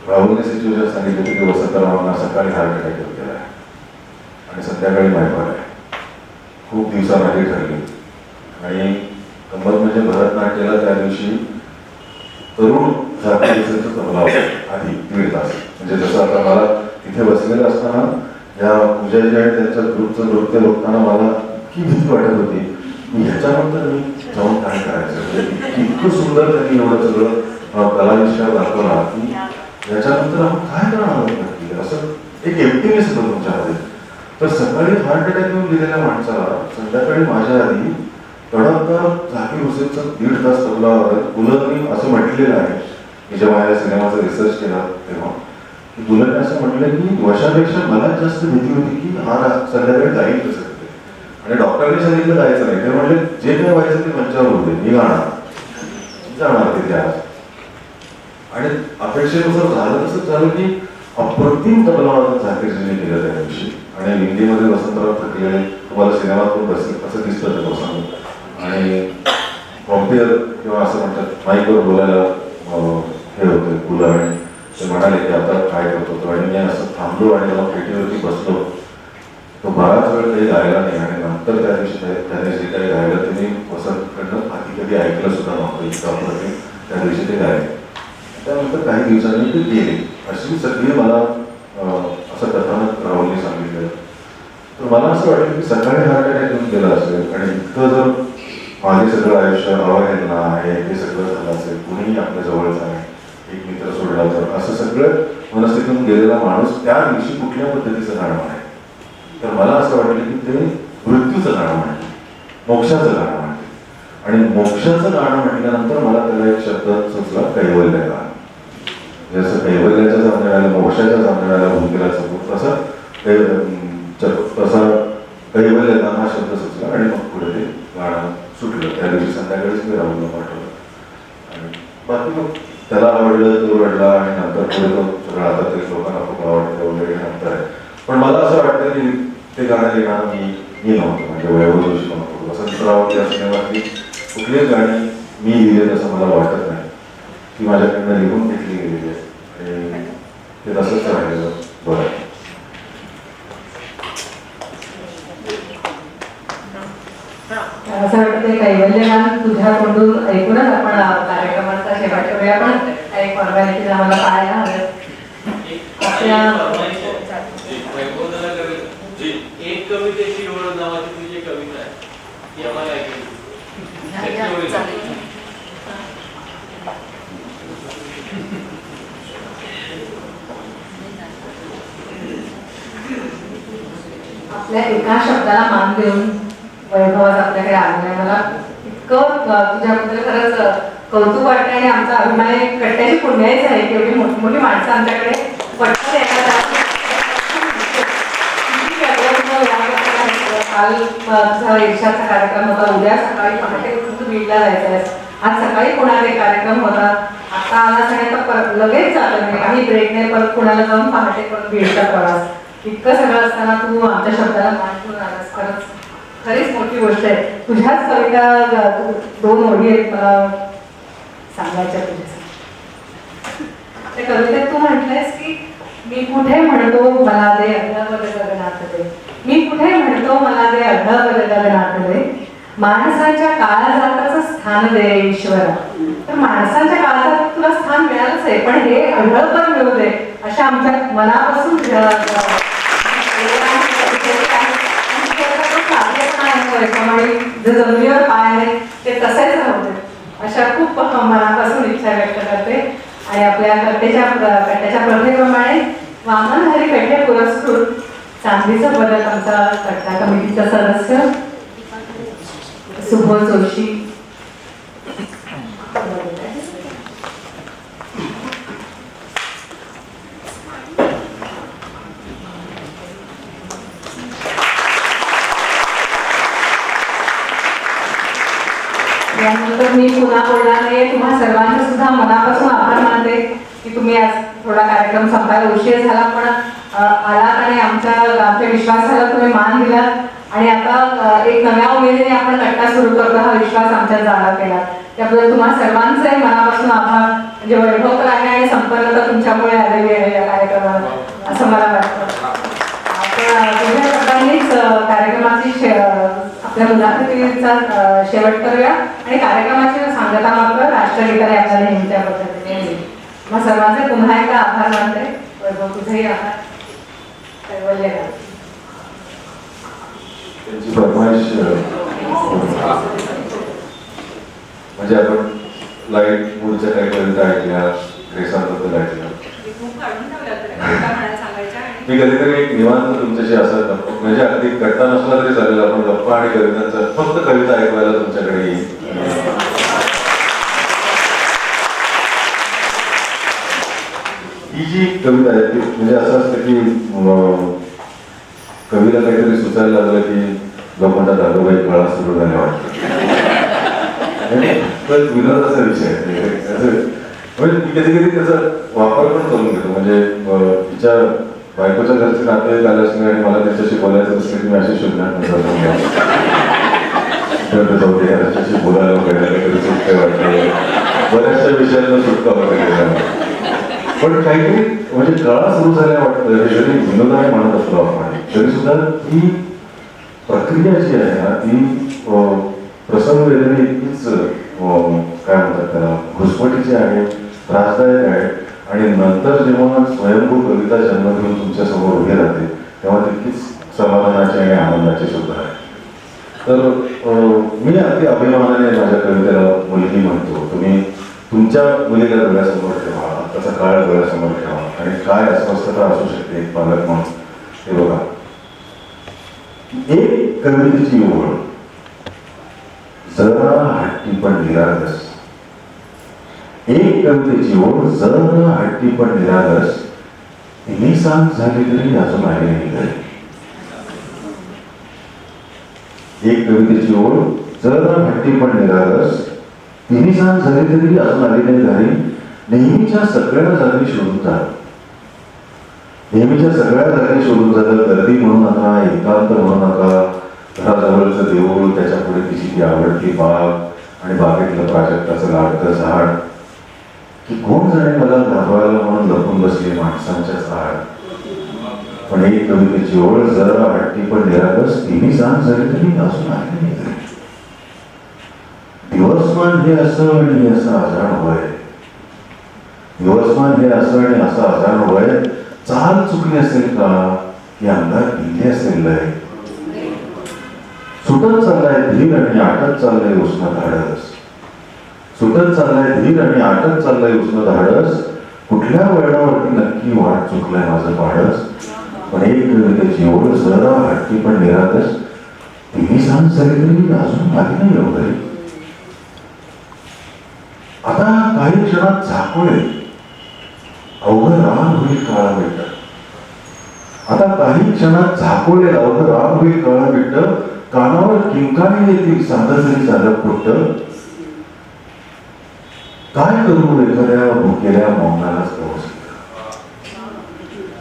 राहुलने सिच्युएशन सांगितलं की वसंतरावांना सकाळी हार्ट अटॅक केला आहे आणि संध्याकाळी मायपार आहे. खूप दिवसांआधी ठरली आणि गंमत म्हणजे भरतनाट्याला त्या दिवशी तरुण जातीचं तबला होता आधी 1.5 तास. म्हणजे जसं आता मला तिथे बसलेलं असताना या पूजाजी आणि त्यांच्या ग्रुपचं नृत्य बघताना मला इतकी भीती वाटत होती ह्याच्यानंतर मी जाऊन काय करायचं म्हणजे इतकं सुंदर त्यांनी एवढं सगळं कलाविष्कार दाखवला की याच्यानंतर आपण काय करणार आहोत नक्की असं एक एम्प्टीनेस होतं तुमच्यामध्ये. तर सकाळी हार्ट अटॅक येऊन गेलेल्या माणसाला संध्याकाळी माझ्या आधी तडकदार झाकीर हुसेनचं 1.5 तास तबला बुलंदनी असं म्हटलेलं आहे की जेव्हा या सिनेमाचा रिसर्च केला तेव्हा की बुलंदने असं म्हटलं की वशापेक्षा मला जास्त भीती होती की हा संध्याकाळी जाईल कसं ते. आणि डॉक्टरने सांगितलं जायचं नाही. ते म्हणले जे काय व्हायचं ते मंचावर होते मी जाणार तिथे आज. आणि अपेक्षेनुसार झालं तसंच झालं की अप्रतिम तबलावादन झाकीरजीने केलं त्या दिवशी. आणि हिंदीमध्ये वसंतराव थकलेले तुम्हाला सिनेमात पण असं दिसतं ते सांगू. आणि कॉम्पेअर किंवा असं म्हणतात माईकवर बोलायला हे होते मुलं. ते म्हणाले की आता काय करतो तो. आणि मी असं थांबलो आणि जेव्हा पेटीवरती बसलो तो बराच वेळ काही गायला नाही. आणि नंतर त्या दिवशी त्याने जे काही गायलं ते मी वसंतकडनं आधी कधी ऐकलं सुद्धा नव्हतं इतकं अप्रतिम त्या दिवशी ते गायले. त्यानंतर काही दिवसांनी ते गेले. अशी सगळी मला असं कथानक राहुलने सांगितलं. तर मला असं वाटलं की सकाळी हार्ट अटॅक येऊन गेला असेल आणि इतकं जर माझे सगळं आयुष्य अवहेलना आहे हे सगळं झालं असेल कुणीही आपल्या जवळचं आहे एक मित्र सोडला तर असं सगळं मनस्थितीतून गेलेला माणूस त्या दिवशी कुठल्या पद्धतीचं गाणं आहे. तर मला असं वाटलं की ते मृत्यूचं गाणं म्हणते मोक्षाचं गाणं म्हणते. आणि मोक्षाचं गाणं म्हटल्यानंतर मला त्याला एक शब्द सुचला कैवल्य गाणं. जसं कैवल्याच्या जाणण्याला मोक्षाच्या जाणण्याला भूमिकेला तसं कैवल्य गाणं हा शब्द सुचला. आणि मग पुढे ते गाणं सुटलं. त्या दिवशी संध्याकाळीच मी राहुलला पाठवलं. आणि बाकी मग त्याला आवडलं तो रडला. आणि नंतर पुढे तो सगळं आता ते लोकांना खूप आवडतं वगैरे नंतर आहे. पण मला असं वाटतं की ते गाणं लिहिणार मी नव्हतं म्हणजे वैभव जोशी नव्हतो. वसंतराव या सिनेमातली कुठलीच गाणी मी लिहिलेत असं मला वाटत नाही. ती माझ्याकडनं लिहून घेतली गेलेली आहे आणि ते तसंच राहिलेलं बरं. असं वाटतं ते कैवल्य गाणं तुझ्या तोंडून ऐकूनच आपण कार्यक्रमाचा शेवट करूया. पण काही फॉर्मॅलिटीज आम्हाला पाहायला हव्या. एक कवितेची ओळख नावाची तुझी कविता आहे ती आम्हाला ऐकली. आपल्या एका शब्दाला मान देऊन वैभवात आपल्याकडे आलेला आहे. मला इतकं तुझ्याबद्दल खरंच कौतुक वाटतं. आणि आमचा अभिमान कट्ट्याची पुण्याईच आहे की एवढी मोठी मोठी माणसं आमच्याकडे पटकन येतात. काल तुझा ईर्षाचा कार्यक्रम होता. उद्या सकाळी पहाटे उठून तू बीडला जायचं आहे. आज सकाळी पुण्यात एक कार्यक्रम होता. आता आला सगळ्या लगेच जातं नाही काही ब्रेक नाही. परत पुण्याला जाऊन पहाटे परत बीडचा प्रवास. इतकं सगळं असताना तू आमच्या शब्दाला मान ठेवून आलास. खरीच मोठी गोष्ट आहे. तुझ्याच कविता 2 ओळी आहेत मला सांगायच्या तुझ्यासाठी. त्या कवितेत तू म्हटलंयस की मी कुठे म्हणतो मला दे अढळपद गगनात दे. मी कुठे म्हणतो मला दे अढळपद गगनात दे. माणसाच्या काळजाचं स्थान दे ईश्वरा. तर माणसाच्या काळजात तुला स्थान मिळालंच आहे. पण हे अढळपद मिळू दे अशा आमच्या मनापासून जे जमिनीवर पाय आहे ते तसेच राहू दे अशा खूप मनापासून इच्छा व्यक्त करते. आणि आपल्या कट्ट्याच्या प्रथेप्रमाणे वामन हरी पेठे पुरस्कृत चांदीचं पदक आमचा कट्टा कमिटीचा सदस्य सुबोध जोशी. यानंतर मी पुन्हा बोलणार नाही. तुम्हा सर्वांचे सुद्धा मनापासून आभार मानते की तुम्ही आज थोडा कार्यक्रम संपायला उशीर झाला पण आलात आणि आमच्या विश्वासाला तुम्ही मान दिलात. आणि आता एक नव्या उमेदीने आपण कट्टा सुरू करतो हा विश्वास आमच्या जागा केला. त्याबद्दल तुम्हा सर्वांचे मनापासून आभार. म्हणजे वैभव तर आहे आणि संपन्नता तुमच्यामुळे आलेली आहे या कार्यक्रमाला असं मला वाटतं. आपण तुझ्या शब्दांनीच कार्यक्रमाची आपल्या मुलाखतीचा शेवट करूया. आणि कार्यक्रमाची सांगता मात्र राष्ट्रगीताने आपल्याला नेहमीच्या पद्धतीने. मग सर्वांचे पुन्हा एकदा आभार मानते. वैभव तुझेही आभार. कैवल्य त्यांची फरमाईश म्हणजे आपण लाईट मूडच्या काही कविता ऐकल्या, रेसांबद्दल ऐकल्या. मी कधीतरी एक निवांत तुमच्याशी असं गप्पा, म्हणजे अगदी कट्टा नसला तरी चालेल, आपण गप्पा आणि कवितांचा फक्त कविता ऐकवायला तुमच्याकडे येईल. ही जी कविता आहे ती म्हणजे असं असतं की कवीला काहीतरी सुचायला लागलं की लोकांना दादोबाई काळा सुरू झाल्या वाटतं. पण विनोदाचा विषय आहे. म्हणजे मी कधी कधी त्याचा वापर पण करून घेतो. म्हणजे तिच्या बायकोच्या घरचे नातेवाईक आले असले आणि मला त्याच्याशी बोलायचं असलं की मी अशी शोधण्यात त्याच्याशी बोलायला वगैरे काहीतरी सुटका वाटतं. बऱ्याचशा विषयांना सुटका वगैरे. पण काहीतरी म्हणजे काळा सुरू झाल्या वाटतं हे जरी विनोदाने म्हणत असलो आपण तरी सुद्धा ही प्रक्रिया जी आहे ना ती प्रसंगवेदने इतकीच काय म्हणतात त्याला घुसमटीची आहे, त्रासदायक आहे. आणि नंतर जेव्हा स्वयंभू कविता जन्म घेऊन तुमच्यासमोर उभी राहते तेव्हा तितकीच समाधानाची आणि आनंदाची सुद्धा आहे. तर मी अगदी अभिमानाने माझ्या कवितेला मुलगी म्हणतो. तुम्ही तुमच्या मुलीला डोळ्यासमोर ठेवा, त्याचा काळ डोळ्यासमोर ठेवा आणि काय अस्वस्थता असू शकते एक पालक म्हणून ते बघा. एक कवितेची ओळ जरा हट्टी पण निरागस, एक कवितेची ओळ जरा हट्टी पण निरागस, तिन्ही सांग झाली तरी अजून आली नाही घरी. एक कवितेची ओळ जरा हट्टी पण निरागस, तिन्ही सांग झाली तरी अजून आली नाही घरी. नेहमीच्या सगळ्या जागी शोधून झालं, नेहमीच्या सगळ्या जागी शोधून झालं. गर्दी म्हणू नका, एकांत म्हणू नका, घराजवळचं देऊळ, त्याच्या पुढे तिची ती आवडती बाग आणि बागेतलं प्राजक्ताचं लाडकं झाड, की कोण जाणे मला घाबवायला म्हणून लपून बसले माणसांच्याच आड. पण एक कवितेची ओळ जरा हट्टी पण निरागस, तिन्ही सांग झाली तरी अजून आली नाही घरी. दिवसमान हे असं आणि हे असं आजाण वय, दिवसमान हे असं आणि असं आजाण वय, चाल चुकली असेल का की अंगात भिले असेल लय. सुटत चाललाय धीर आणि आटत चाललंय उष्ण धाडस, सुटत चाललाय धीर आणि आटत चाललंय उष्ण धाडस. कुठल्या वळणावरती नक्की वाट चुकलाय माझं पाडस. पण एक कवितेची ओळ जरा हट्टी पण निरागस, तिन्ही सांग झाली तरी अजून आली नाही एवढं. आता काही क्षणात झाकोळे अवघं रान होईल काळा बिट्ट, आता काही क्षणात झाकोळे अवघं रान होईल काळा बिट्ट. कानावर किंकाळी येतील साधं जरी झालं पुट्ट. काय करू एखाद्या भुकेल्या मौनालाच गवसली,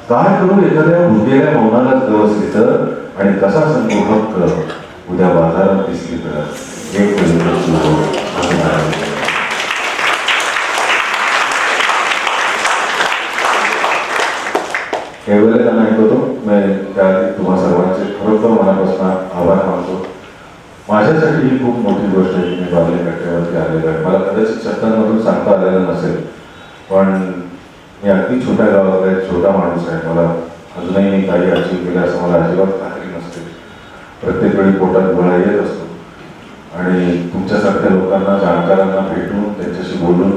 काय करू एखाद्या भुकेल्या मौनालाच गवसली तर. आणि कसा सांगू हक्क उद्या बाजारात दिसली तर एक केवळ त्यांना ऐकवतो. मी त्याआधी तुम्हा सर्वांचे खरोखर मनापासून आभार मानतो. माझ्यासाठी ही खूप मोठी गोष्ट आहे की मी बागले कट्ट्यावरती आलेलो आहे. मला कदाचित शब्दांमधून सांगता आलेलं नसेल, पण मी अगदी छोट्या गावात आहे, छोटा माणूस आहे. मला अजूनही मी काही अचीव केलं असं मला अजिबात खात्री नसते. प्रत्येक वेळी पोटात गोळा येत असतो आणि तुमच्यासारख्या लोकांना, जाणकारांना भेटून त्यांच्याशी बोलून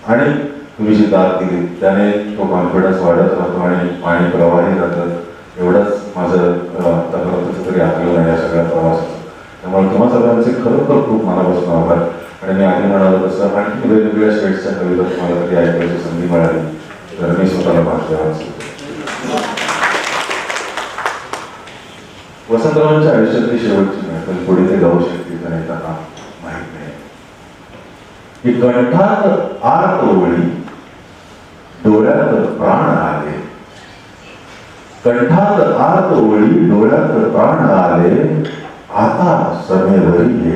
आणि तुम्ही जी दाद दिली त्याने तो कॉन्फिडन्स वाढत राहतो आणि पाणी प्रवाही राहतं. एवढंच माझं आतापर्यंतचं तरी आकलन आहे या सगळ्या प्रवासाचं. त्यामुळे तुम्हा सर्वांचे खरोखर खूप मनापासून आभार. आणि मी आधी म्हणालो तसं आणखी वेगवेगळ्या स्टेट्सच्या कविता तुम्हाला कधी ऐकायची संधी मिळाली तर मी स्वतःला भाग्यवान असतो. वसंतरावांच्या आयुष्यातली शेवटची पण पुढे ते जाऊ शकते का नाही त्यांना माहीत नाही. की कंठात आर्त ओळी, डोळ्यात प्राण आले, कंठात आर्त ओळी, डोळ्यात प्राण आले. आता समेवरी हे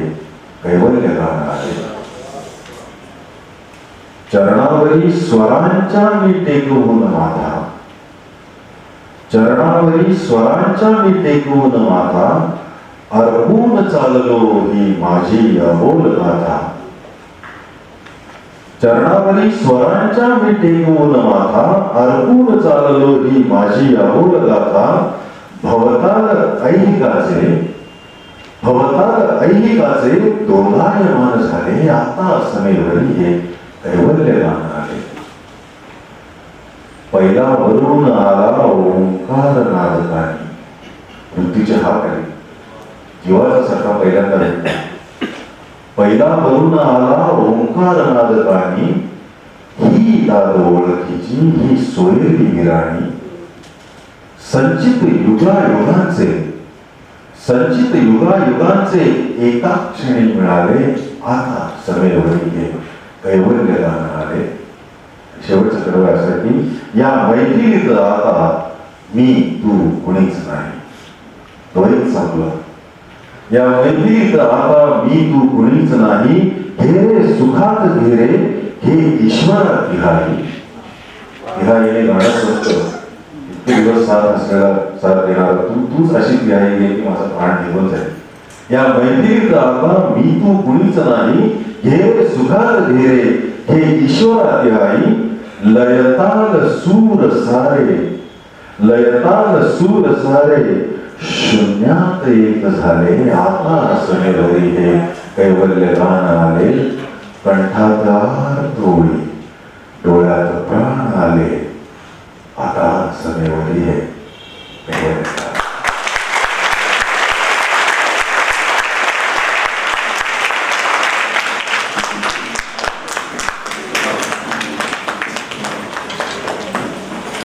कैवल्य गान आले. चरणावरी स्वरांच्या मी टेकवून माथा, चरणावरी स्वरांच्या मी टेकवून माथा. अर्पून चाललो ही माझी अबोल गाथा, चरणावरी स्वरांच्या मी टेकवून माथा. अर्पून चाललो ही माझी अबोल गाथा. भवताल ऐहिकाचे, भवताल ऐहिकाचे दोलायमान झाले, आता समेवरी हे कैवल्यमान आले. पहिला वरून आला ओंकार नादकानी. वृत्तीचे हात आले, जीवाचा सारखा पहिल्यांदा भेटला. पहिला वरून आला ओंकार नादकानी, ही दाद ओळखीची ही सोयरी विराणी. संचित युगायुगांचे एका क्षणी मिळाले, आता समेवरी हे कैवल्यदान आले. शेवटचं ठरव असं की या मैत्रीत आता मी तू कुणीच नाही. द्वैत संपलं. या मैत्रीत आता मी तू कुणीच नाही. घेरे सुखात घेरे हे ईश्वर विहारी. विहारीने गाणं सोडतं, इतके दिवस साथ असलेला साथ देणारा तूच अशी विहारी घे की माझा प्राण निघून जाईल. या मैत्रीत आता मी तू कुणीच नाही. घेरे सुखात घेरे हे ईश्वर विहारी. लयताल सूर सारे शून्यात एक झाले, आता समेवरी हे कैवल्यदान आले. कंठाकार तोळी